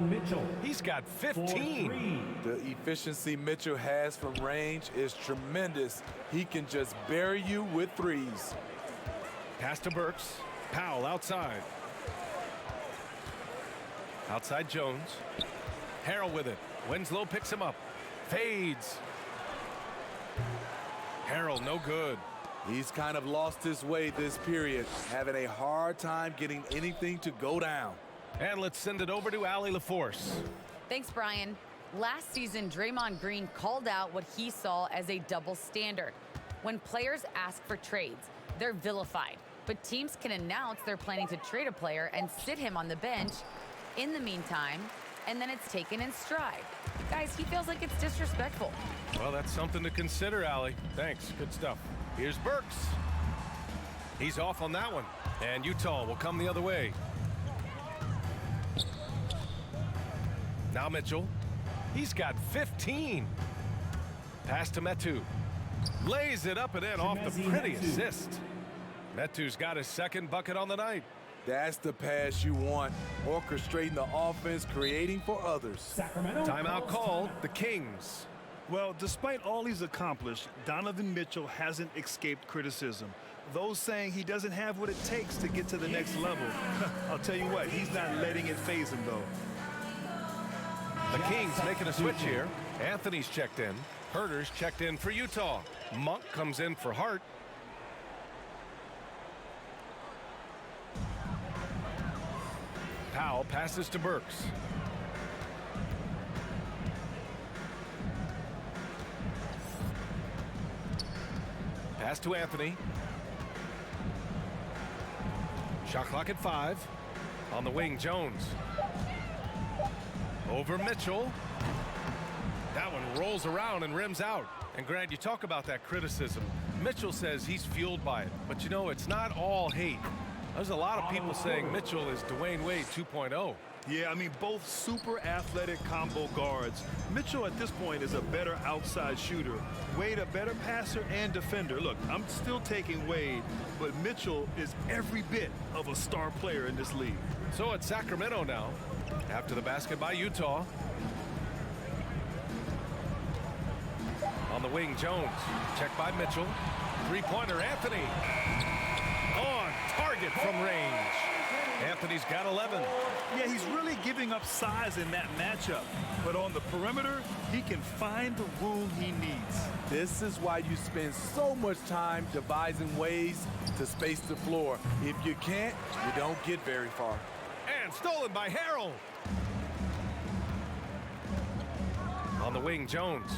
Speaker 1: He's got 15.
Speaker 4: The efficiency Mitchell has from range is tremendous. He can just bury you with threes.
Speaker 1: Pass to Burks. Powell outside. Outside Jones. Harrell with it. Winslow picks him up. Fades. Harrell no good.
Speaker 4: He's kind of lost his way this period, having a hard time getting anything to go down.
Speaker 1: And let's send it over to Allie LaForce.
Speaker 2: Thanks, Brian. Last season, Draymond Green called out what he saw as a double standard. When players ask for trades, they're vilified. But teams can announce they're planning to trade a player and sit him on the bench in the meantime, and then it's taken in stride. Guys, he feels like it's disrespectful.
Speaker 1: Well, that's something to consider, Allie. Thanks. Good stuff. Here's Burks. He's off on that one. And Utah will come the other way. Now Mitchell. He's got 15. Pass to Metu. Lays it up and in off the pretty assist. Metu's got his 2nd bucket on the night.
Speaker 4: That's the pass you want. Orchestrating the offense, creating for others.
Speaker 1: Timeout called. The Kings.
Speaker 3: Well, despite all he's accomplished, Donovan Mitchell hasn't escaped criticism. Those saying he doesn't have what it takes to get to the next level. I'll tell you what, he's not letting it faze him, though.
Speaker 1: The Kings making a switch here. Anthony's checked in. Herter's checked in for Utah. Monk comes in for Hart. Powell passes to Burks. Pass to Anthony. Shot clock at 5. On the wing, Jones. Over Mitchell. That one rolls around and rims out. And Grant, you talk about that criticism. Mitchell says he's fueled by it. But you know, it's not all hate. There's a lot of people saying Mitchell is Dwayne Wade 2.0.
Speaker 3: Yeah, I mean, both super athletic combo guards. Mitchell at this point is a better outside shooter. Wade a better passer and defender. Look, I'm still taking Wade, but Mitchell is every bit of a star player in this league.
Speaker 1: So it's Sacramento now. After the basket by Utah. On the wing, Jones. Checked by Mitchell. Three-pointer, Anthony. On target from range. Anthony's got 11.
Speaker 3: Yeah, he's really giving up size in that matchup. But on the perimeter, he can find the room he needs.
Speaker 4: This is why you spend so much time devising ways to space the floor. If you can't, you don't get very far.
Speaker 1: And stolen by Harrell. On the wing, Jones.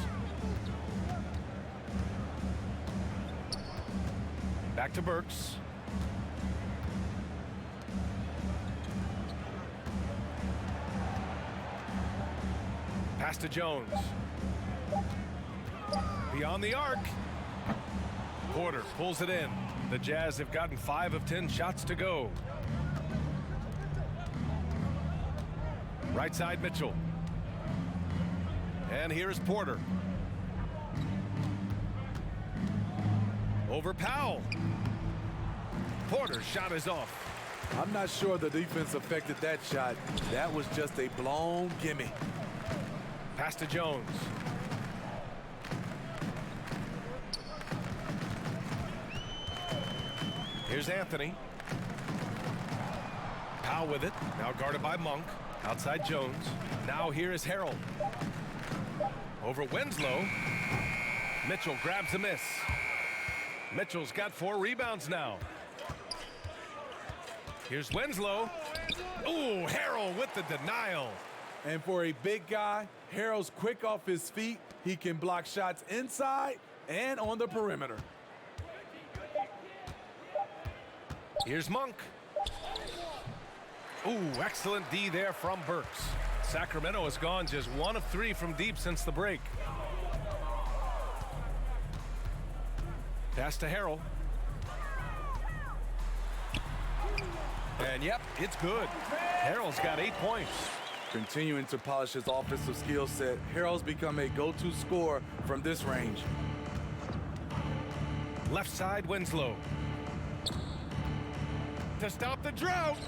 Speaker 1: Back to Burks. Pass to Jones. Beyond the arc. Porter pulls it in. The Jazz have gotten 5 of 10 shots to go. Right side, Mitchell. And here's Porter. Over Powell. Porter's shot is off.
Speaker 4: I'm not sure the defense affected that shot. That was just a blown gimme.
Speaker 1: Pass to Jones. Here's Anthony. Powell with it. Now guarded by Monk. Outside Jones. Now here is Harrell. Over Winslow. Mitchell grabs a miss. Mitchell's got 4 rebounds now. Here's Winslow. Ooh, Harrell with the denial.
Speaker 4: And for a big guy, Harrell's quick off his feet. He can block shots inside and on the perimeter.
Speaker 1: Here's Monk. Ooh, excellent D there from Burks. Sacramento has gone just 1 of 3 from deep since the break. Pass to Harrell. And yep, it's good. Harrell's got 8 points.
Speaker 4: Continuing to polish his offensive skill set, Harrell's become a go-to scorer from this range.
Speaker 1: Left side, Winslow. To stop the drought.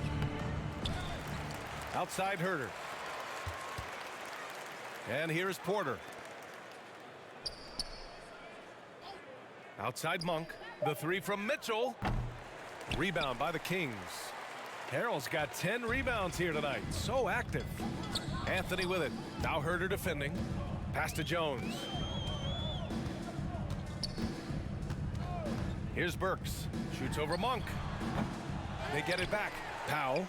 Speaker 1: Outside, Herter. And here's Porter. Outside, Monk. The 3 from Mitchell. Rebound by the Kings. Harrell's got 10 rebounds here tonight. So active. Anthony with it. Now Herter defending. Pass to Jones. Here's Burks. Shoots over Monk. They get it back. Powell.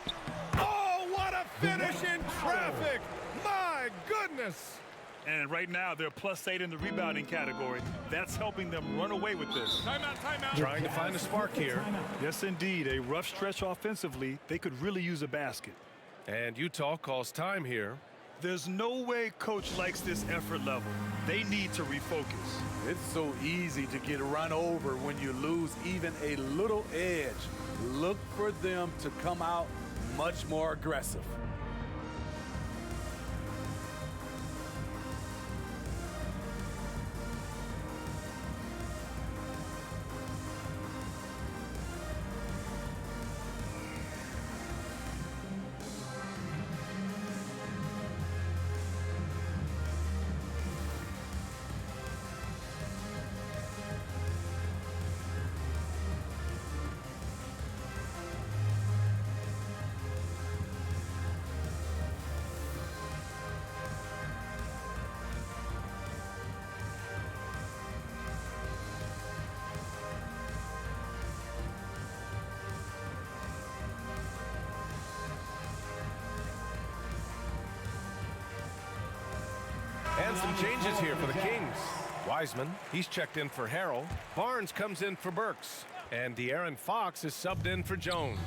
Speaker 1: Oh, what a finish in traffic! My goodness!
Speaker 3: And right now, they're +8 in the rebounding category. That's helping them run away with this.
Speaker 1: Timeout, timeout. Trying to find a spark here.
Speaker 3: Yes, indeed. A rough stretch offensively. They could really use a basket.
Speaker 1: And Utah calls time here.
Speaker 3: There's no way coach likes this effort level. They need to refocus.
Speaker 4: It's so easy to get run over when you lose even a little edge. Look for them to come out much more aggressive.
Speaker 1: And some changes here for the Kings. Wiseman, he's checked in for Harrell. Barnes comes in for Burks. And De'Aaron Fox is subbed in for Jones.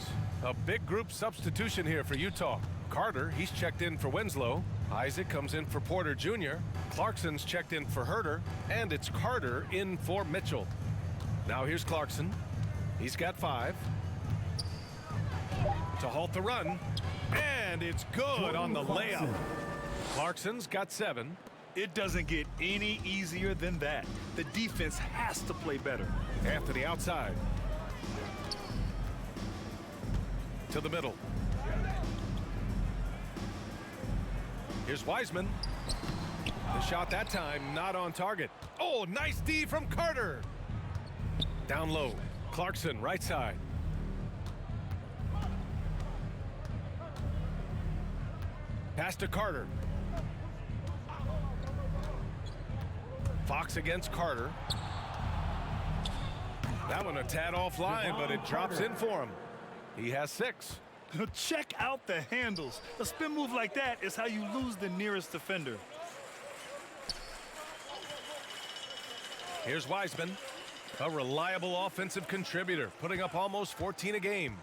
Speaker 1: A big group substitution here for Utah. Carter, he's checked in for Winslow. Isaac comes in for Porter Jr. Clarkson's checked in for Herter. And it's Carter in for Mitchell. Now here's Clarkson. He's got 5. To halt the run. And it's good on the layup. Clarkson's got 7.
Speaker 3: It doesn't get any easier than that. The defense has to play better.
Speaker 1: Anthony outside. To the middle. Here's Wiseman. The shot that time not on target. Oh, nice D from Carter. Down low. Clarkson right side. Pass to Carter. Fox against Carter. That one a tad offline, but it drops in for him. He has 6.
Speaker 3: Check out the handles. A spin move like that is how you lose the nearest defender.
Speaker 1: Here's Wiseman, a reliable offensive contributor, putting up almost 14 a game.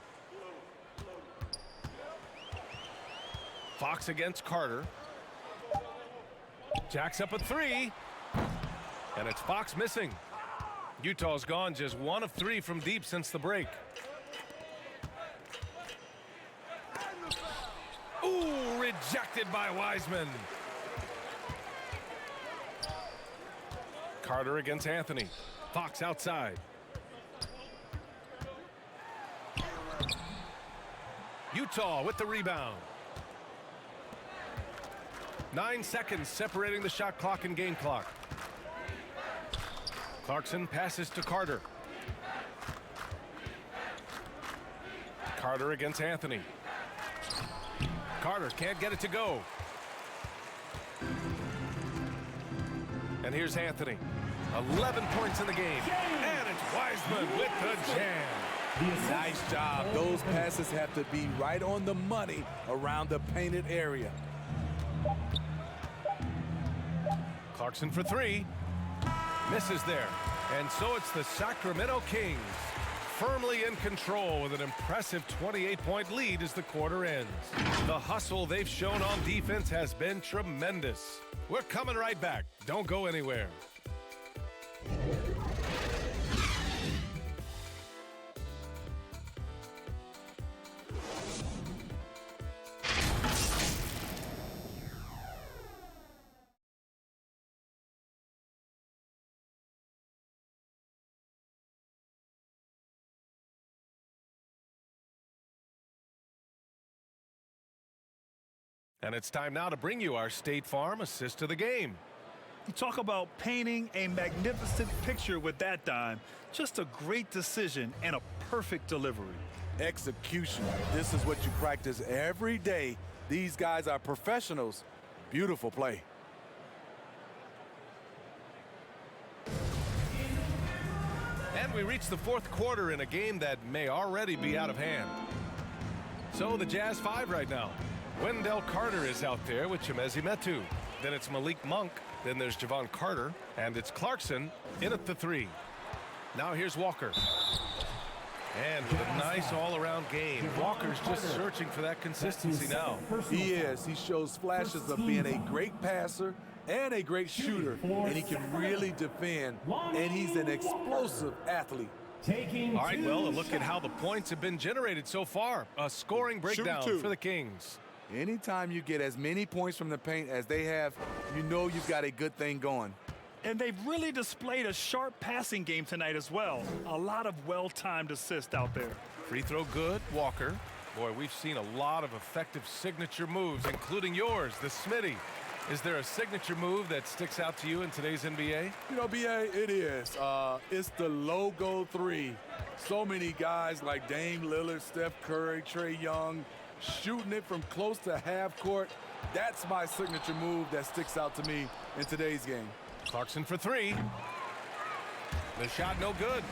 Speaker 1: Fox against Carter. Jacks up a 3. And it's Fox missing. Utah's gone just 1 of 3 from deep since the break. Ooh, rejected by Wiseman. Carter against Anthony. Fox outside. Utah with the rebound. 9 seconds separating the shot clock and game clock. Clarkson passes to Carter. Carter against Anthony. Carter can't get it to go. And here's Anthony. 11 points in the game. And it's Wiseman with the jam.
Speaker 4: Nice job. Those passes have to be right on the money around the painted area.
Speaker 1: Clarkson for 3. Misses there. And so it's the Sacramento Kings firmly in control with an impressive 28-point lead as the quarter ends. The hustle they've shown on defense has been tremendous. We're coming right back. Don't go anywhere. And it's time now to bring you our State Farm assist of the game.
Speaker 3: You talk about painting a magnificent picture with that dime. Just a great decision and a perfect delivery.
Speaker 4: Execution. This is what you practice every day. These guys are professionals. Beautiful play.
Speaker 1: And we reach the 4th quarter in a game that may already be out of hand. So the Jazz 5 right now. Wendell Carter is out there with Chimezie Metu. Then it's Malik Monk. Then there's Javon Carter. And it's Clarkson in at the 3. Now here's Walker. And with a nice all-around game. Walker's just searching for that consistency now.
Speaker 4: He is. He shows flashes of being a great passer and a great shooter. And he can really defend. And he's an explosive athlete.
Speaker 1: All right, well, a look at how the points have been generated so far. A scoring breakdown for the Kings.
Speaker 4: Anytime you get as many points from the paint as they have, you know you've got a good thing going.
Speaker 3: And they've really displayed a sharp passing game tonight as well. A lot of well-timed assists out there.
Speaker 1: Free throw good, Walker. Boy, we've seen a lot of effective signature moves, including yours, the Smitty. Is there a signature move that sticks out to you in today's NBA?
Speaker 4: You know, B.A., it is. It's the logo 3. So many guys like Dame Lillard, Steph Curry, Trae Young, shooting it from close to half court. That's my signature move that sticks out to me in today's game.
Speaker 1: Clarkson for 3. The shot no good.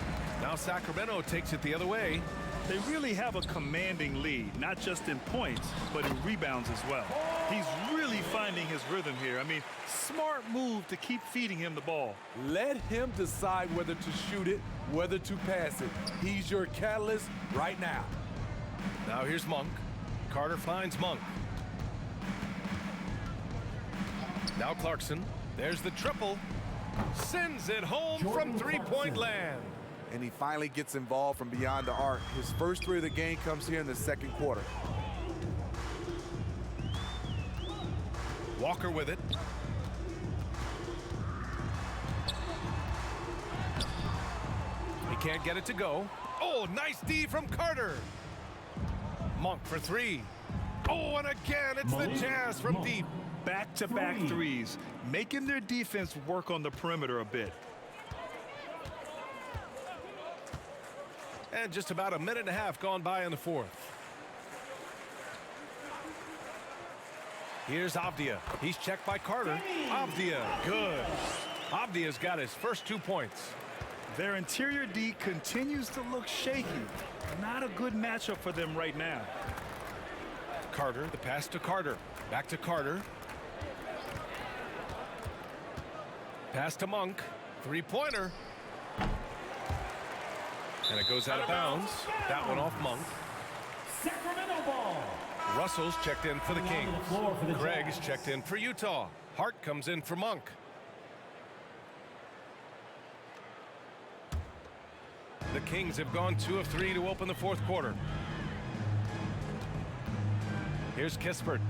Speaker 1: Now Sacramento takes it the other way.
Speaker 3: They really have a commanding lead, not just in points, but in rebounds as well. He's really finding his rhythm here. I mean, smart move to keep feeding him the ball.
Speaker 4: Let him decide whether to shoot it, whether to pass it. He's your catalyst right now.
Speaker 1: Now here's Monk. Carter finds Monk. Now Clarkson. There's the triple. Sends it home from three-point land.
Speaker 5: And he finally gets involved from beyond the arc. His first three of the game comes here in the second quarter.
Speaker 1: Walker with it. He can't get it to go. Oh, nice D from Carter. Monk for three. Oh, and again, it's the Jazz from deep.
Speaker 3: Back-to-back threes, making their defense work on the perimeter a bit.
Speaker 1: And just about a minute and a half gone by in the fourth. Here's Avdia. He's checked by Carter. Avdia, good. Avdia's got his first 2 points.
Speaker 3: Their interior D continues to look shaky. Not a good matchup for them right now.
Speaker 1: Carter, the pass to Carter. Back to Carter. Pass to Monk. Three-pointer. And it goes out of bounds. That one off Monk.
Speaker 6: Sacramento ball.
Speaker 1: Russell's checked in for the Kings. Craig is checked in for Utah. Hart comes in for Monk. The Kings have gone 2 of 3 to open the fourth quarter. Here's Kispert.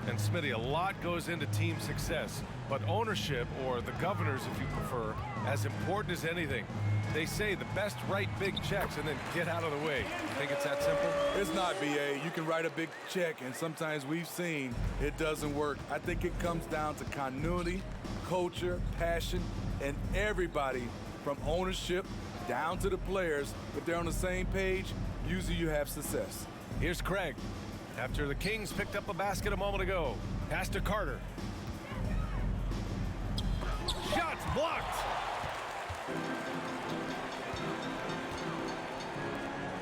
Speaker 1: And Smitty, a lot goes into team success, but ownership, or the governors if you prefer, as important as anything. They say the best write big checks and then get out of the way. You think it's that simple?
Speaker 4: It's not, BA. You can write a big check, and sometimes we've seen it doesn't work. I think it comes down to continuity, culture, passion, and everybody from ownership down to the players. If they're on the same page, usually you have success.
Speaker 1: Here's Craig. After the Kings picked up a basket a moment ago. Pass to Carter. Shots blocked.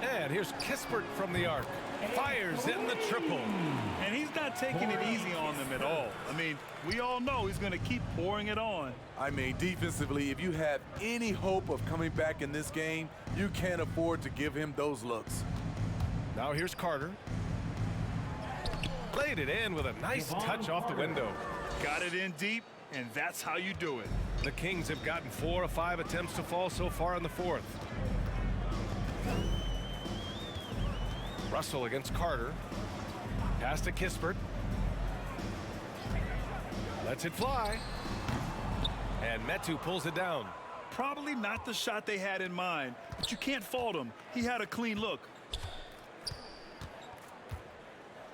Speaker 1: And here's Kispert from the arc. Fires in the triple.
Speaker 3: And he's not taking it easy on them at all. I mean, we all know he's going to keep pouring it on.
Speaker 4: I mean, defensively, if you have any hope of coming back in this game, you can't afford to give him those looks.
Speaker 1: Now here's Carter. Laid it in with a nice touch off the window.
Speaker 3: Got it in deep, and that's how you do it.
Speaker 1: The Kings have gotten 4 of 5 attempts to fall so far in the fourth. Russell against Carter. Pass to Kispert. Lets it fly. And Metu pulls it down.
Speaker 3: Probably not the shot they had in mind, but you can't fault him. He had a clean look.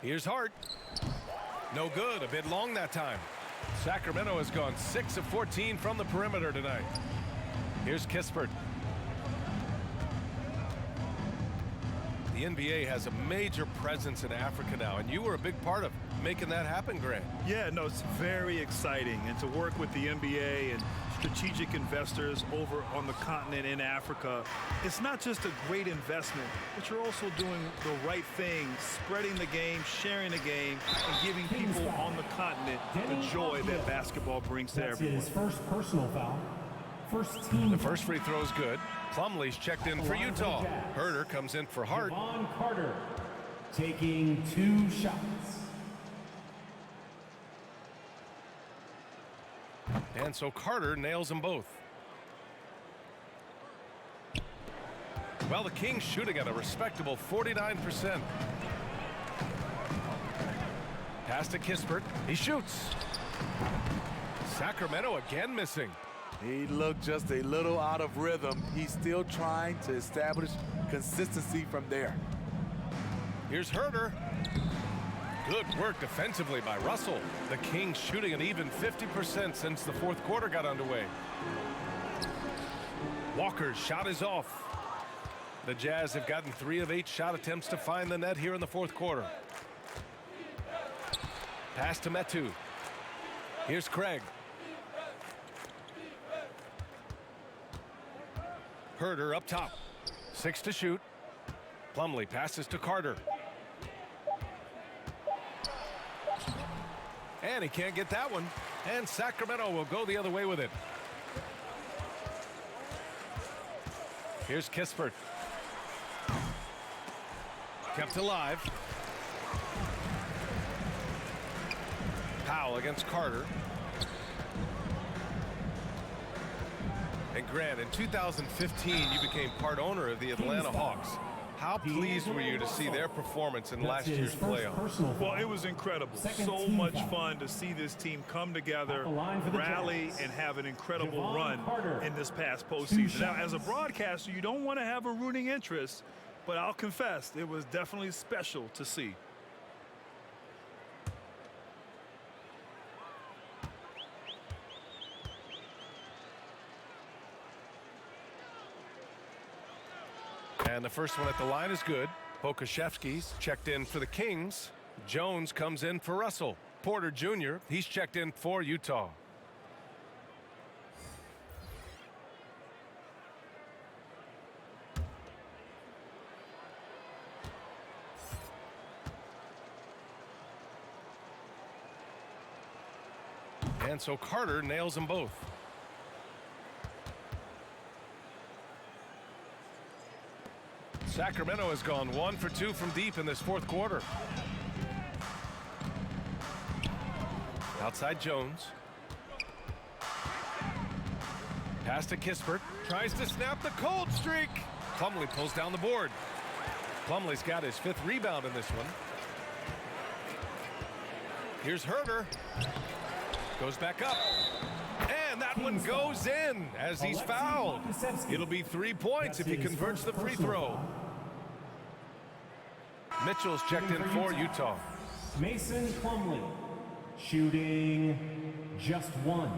Speaker 1: Here's Hart. No good, a bit long that time. Sacramento has gone 6 of 14 from the perimeter tonight. Here's Kispert. The NBA has a major presence in Africa now, and you were a big part of making that happen, Grant.
Speaker 3: Yeah, no, it's very exciting. And to work with the NBA and strategic investors over on the continent in Africa, it's not just a great investment, but you're also doing the right thing, spreading the game, sharing the game, and giving people on the continent the joy that basketball brings to everyone.
Speaker 6: His first personal foul. First team.
Speaker 1: The first free throw is good. Plumlee's checked in for Utah. Herder comes in for Hart.
Speaker 6: Javon Carter taking 2 shots.
Speaker 1: And so Carter nails them both. Well, the Kings shooting at a respectable 49%. Pass to Kispert. He shoots. Sacramento again missing.
Speaker 4: He looked just a little out of rhythm. He's still trying to establish consistency from there.
Speaker 1: Here's Herder. Good work defensively by Russell. The Kings shooting an even 50% since the fourth quarter got underway. Walker's shot is off. The Jazz have gotten 3 of 8 shot attempts to find the net here in the fourth quarter. Pass to Metu. Here's Craig. Herder up top. 6 to shoot. Plumlee passes to Carter. And he can't get that one. And Sacramento will go the other way with it. Here's Kispert. Kept alive. Powell against Carter. And Grant, in 2015, you became part owner of the Atlanta Hawks. How pleased were you to see their performance in last year's playoffs?
Speaker 3: Well, it was incredible. So much fun to see this team come together, rally, and have an incredible run in this past postseason. Now, as a broadcaster, you don't want to have a rooting interest, but I'll confess, it was definitely special to see.
Speaker 1: And the first one at the line is good. Pokusevski's checked in for the Kings. Jones comes in for Russell. Porter Jr., he's checked in for Utah. And so Carter nails them both. Sacramento has gone 1 for 2 from deep in this fourth quarter. Outside Jones. Pass to Kispert. Tries to snap the cold streak. Plumlee pulls down the board. Plumlee's got his 5th rebound in this one. Here's Herter. Goes back up. And that one goes in as he's fouled. It'll be 3 points if he converts the free throw. Mitchell's checked in for Utah.
Speaker 6: Mason Plumlee, shooting just 1.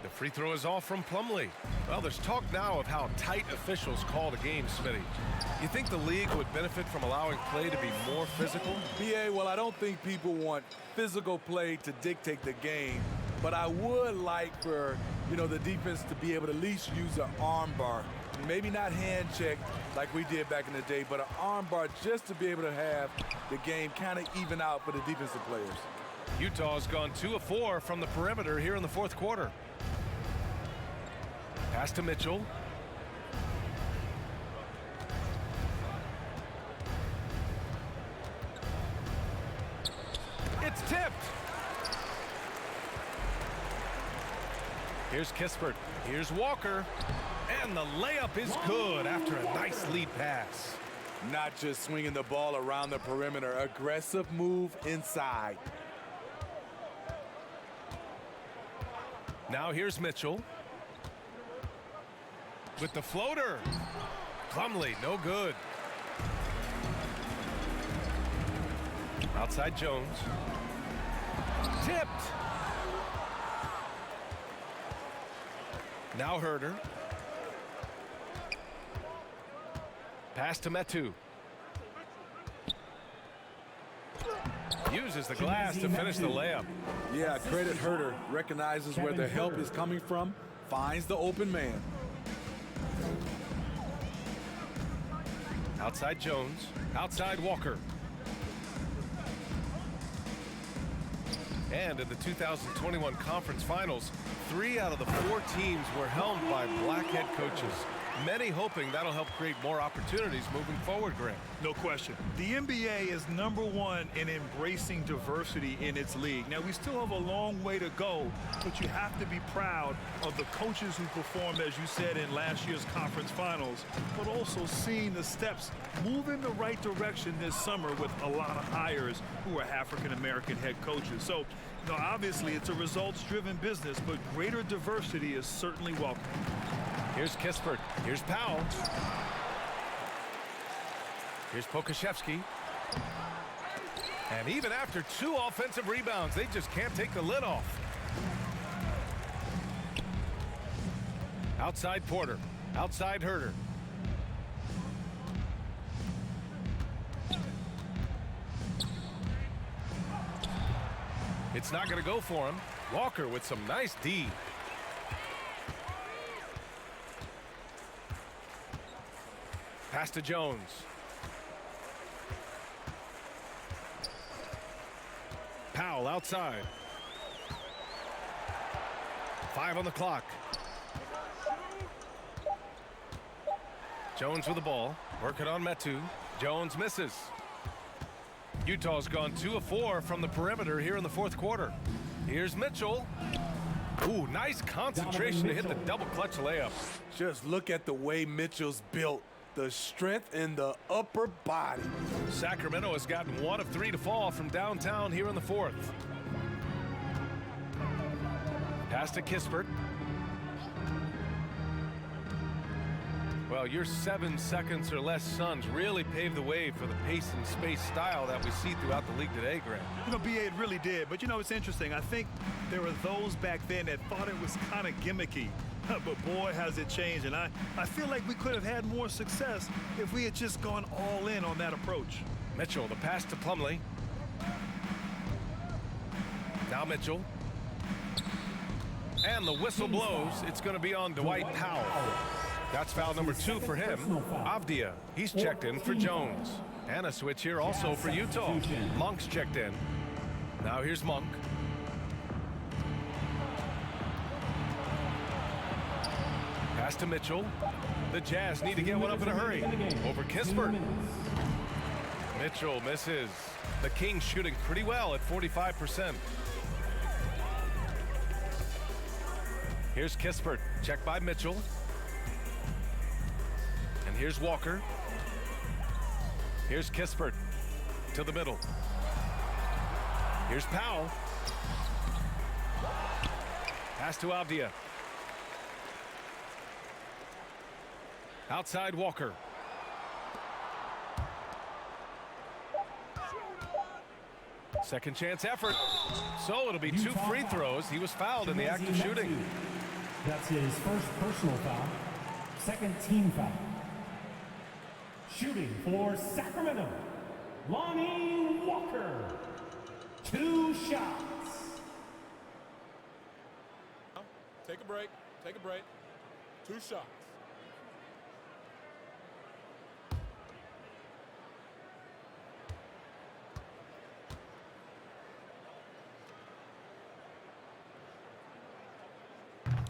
Speaker 1: The free throw is off from Plumlee. Well, there's talk now of how tight officials call the game, Smitty. You think the league would benefit from allowing play to be more physical?
Speaker 4: BA, well, I don't think people want physical play to dictate the game, but I would like for, the defense to be able to at least use an arm bar. Maybe not hand check like we did back in the day, but an arm bar just to be able to have the game kind of even out for the defensive players.
Speaker 1: Utah's gone 2 of 4 from the perimeter here in the fourth quarter. Pass to Mitchell. It's tipped. Here's Kispert. Here's Walker. And the layup is good after a nice lead pass.
Speaker 4: Not just swinging the ball around the perimeter. Aggressive move inside.
Speaker 1: Now here's Mitchell. With the floater. Plumlee, no good. Outside Jones. Tipped. Now Herter. Pass to Metu. Uses the glass to finish the layup.
Speaker 4: Yeah, credit Herter. Recognizes where the help is coming from. Finds the open man.
Speaker 1: Outside Jones. Outside Walker. And in the 2021 conference finals, 3 out of the 4 teams were helmed by black head coaches. Many hoping that'll help create more opportunities moving forward, Grant.
Speaker 3: No question. The NBA is #1 in embracing diversity in its league. Now, we still have a long way to go, but you have to be proud of the coaches who performed, as you said, in last year's conference finals, but also seeing the steps move in the right direction this summer with a lot of hires who are African-American head coaches. So, obviously, it's a results-driven business, but greater diversity is certainly welcome.
Speaker 1: Here's Kispert. Here's Powell. Here's Pokusevski. And even after 2 offensive rebounds, they just can't take the lid off. Outside Porter. Outside Herter. It's not going to go for him. Walker with some nice D. Pass to Jones. Powell outside. 5 on the clock. Jones with the ball. Working on Metu. Jones misses. Utah's gone 2 of 4 from the perimeter here in the fourth quarter. Here's Mitchell. Ooh, nice concentration to hit the double clutch layup.
Speaker 4: Just look at the way Mitchell's built. The strength in the upper body.
Speaker 1: Sacramento has gotten 1 of 3 to fall from downtown here in the fourth. Pass to Kispert. Well, your 7 seconds or less Suns really paved the way for the pace and space style that we see throughout the league today, Grant.
Speaker 3: You know, BA, it really did. But, you know, it's interesting. I think there were those back then that thought it was kind of gimmicky. But, boy, has it changed. And I feel like we could have had more success if we had just gone all in on that approach.
Speaker 1: Mitchell, the pass to Plumlee. Now Mitchell. And the whistle blows. It's going to be on Dwight Powell. That's foul number 2 for him. Avdia, he's checked in for Jones. And a switch here also for Utah. Monk's checked in. Now here's Monk. Pass to Mitchell. The Jazz need to get one up in a hurry. Over Kispert. Mitchell misses. The Kings shooting pretty well at 45%. Here's Kispert. Checked by Mitchell. And here's Walker. Here's Kispert to the middle. Here's Powell. Pass to Avdia. Outside Walker. Second chance effort. So it'll be 2 free throws. He was fouled in the act of shooting.
Speaker 6: That's his first personal foul. Second team foul. Shooting for Sacramento, Lonnie Walker. 2 shots.
Speaker 4: Take a break. Take a break. 2 shots.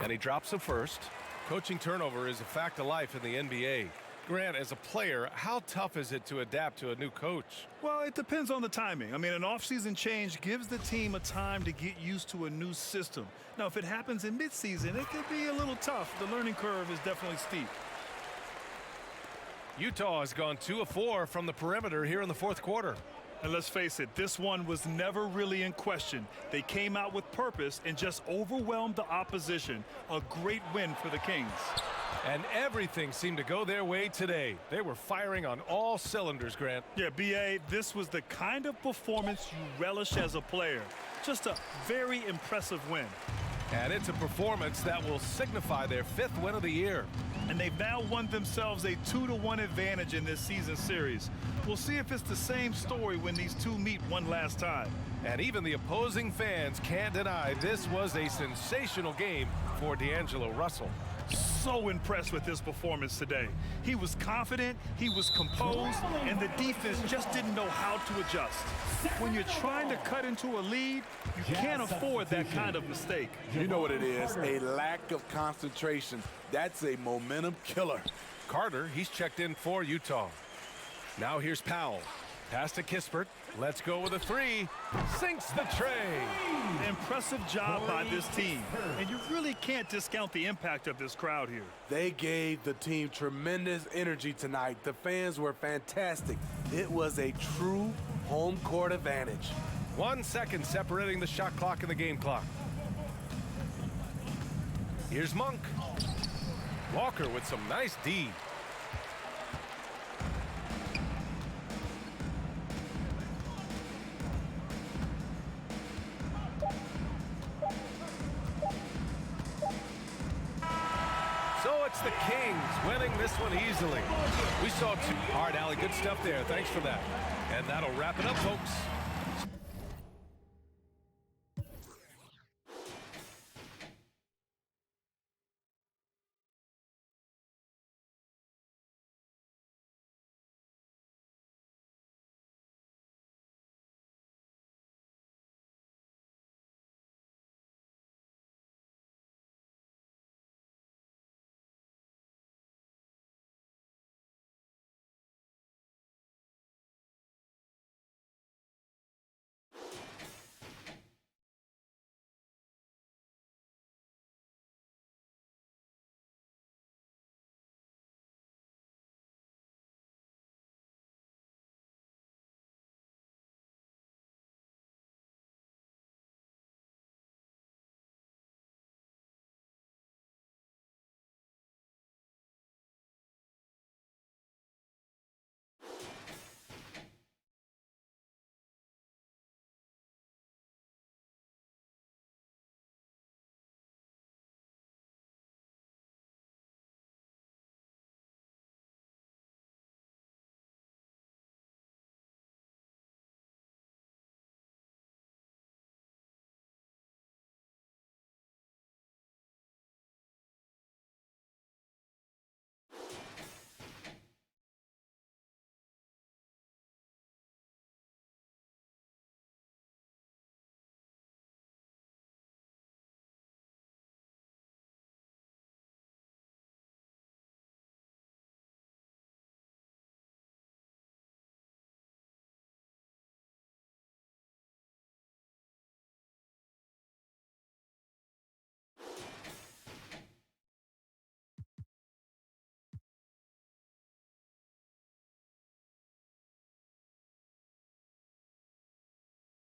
Speaker 1: And he drops the first. Coaching turnover is a fact of life in the NBA. Grant, as a player, how tough is it to adapt to a new coach?
Speaker 3: Well, it depends on the timing. I mean, an offseason change gives the team a time to get used to a new system. Now, if it happens in midseason, it could be a little tough. The learning curve is definitely steep.
Speaker 1: Utah has gone 2 of 4 from the perimeter here in the fourth quarter.
Speaker 3: And let's face it, this one was never really in question. They came out with purpose and just overwhelmed the opposition. A great win for the Kings.
Speaker 1: And everything seemed to go their way today. They were firing on all cylinders, Grant.
Speaker 3: Yeah, B.A., this was the kind of performance you relish as a player. Just a very impressive win.
Speaker 1: And it's a performance that will signify their 5th win of the year.
Speaker 3: And they've now won themselves a 2-1 advantage in this season series. We'll see if it's the same story when these two meet one last time.
Speaker 1: And even the opposing fans can't deny this was a sensational game for D'Angelo Russell.
Speaker 3: So impressed with his performance today. He was confident, he was composed, and the defense just didn't know how to adjust. When you're trying to cut into a lead, you can't afford that kind of mistake.
Speaker 4: You know what it is, a lack of concentration. That's a momentum killer.
Speaker 1: Carter, he's checked in for Utah. Now here's Powell. Pass to Kispert. Let's go with a 3. Sinks the tray.
Speaker 3: Impressive job by this team. And you really can't discount the impact of this crowd here.
Speaker 4: They gave the team tremendous energy tonight. The fans were fantastic. It was a true home court advantage.
Speaker 1: 1 second separating the shot clock and the game clock. Here's Monk. Walker with some nice D. So it's the Kings winning this one easily. We saw 2 hard alley. Good stuff there. Thanks for that. And that'll wrap it up, folks.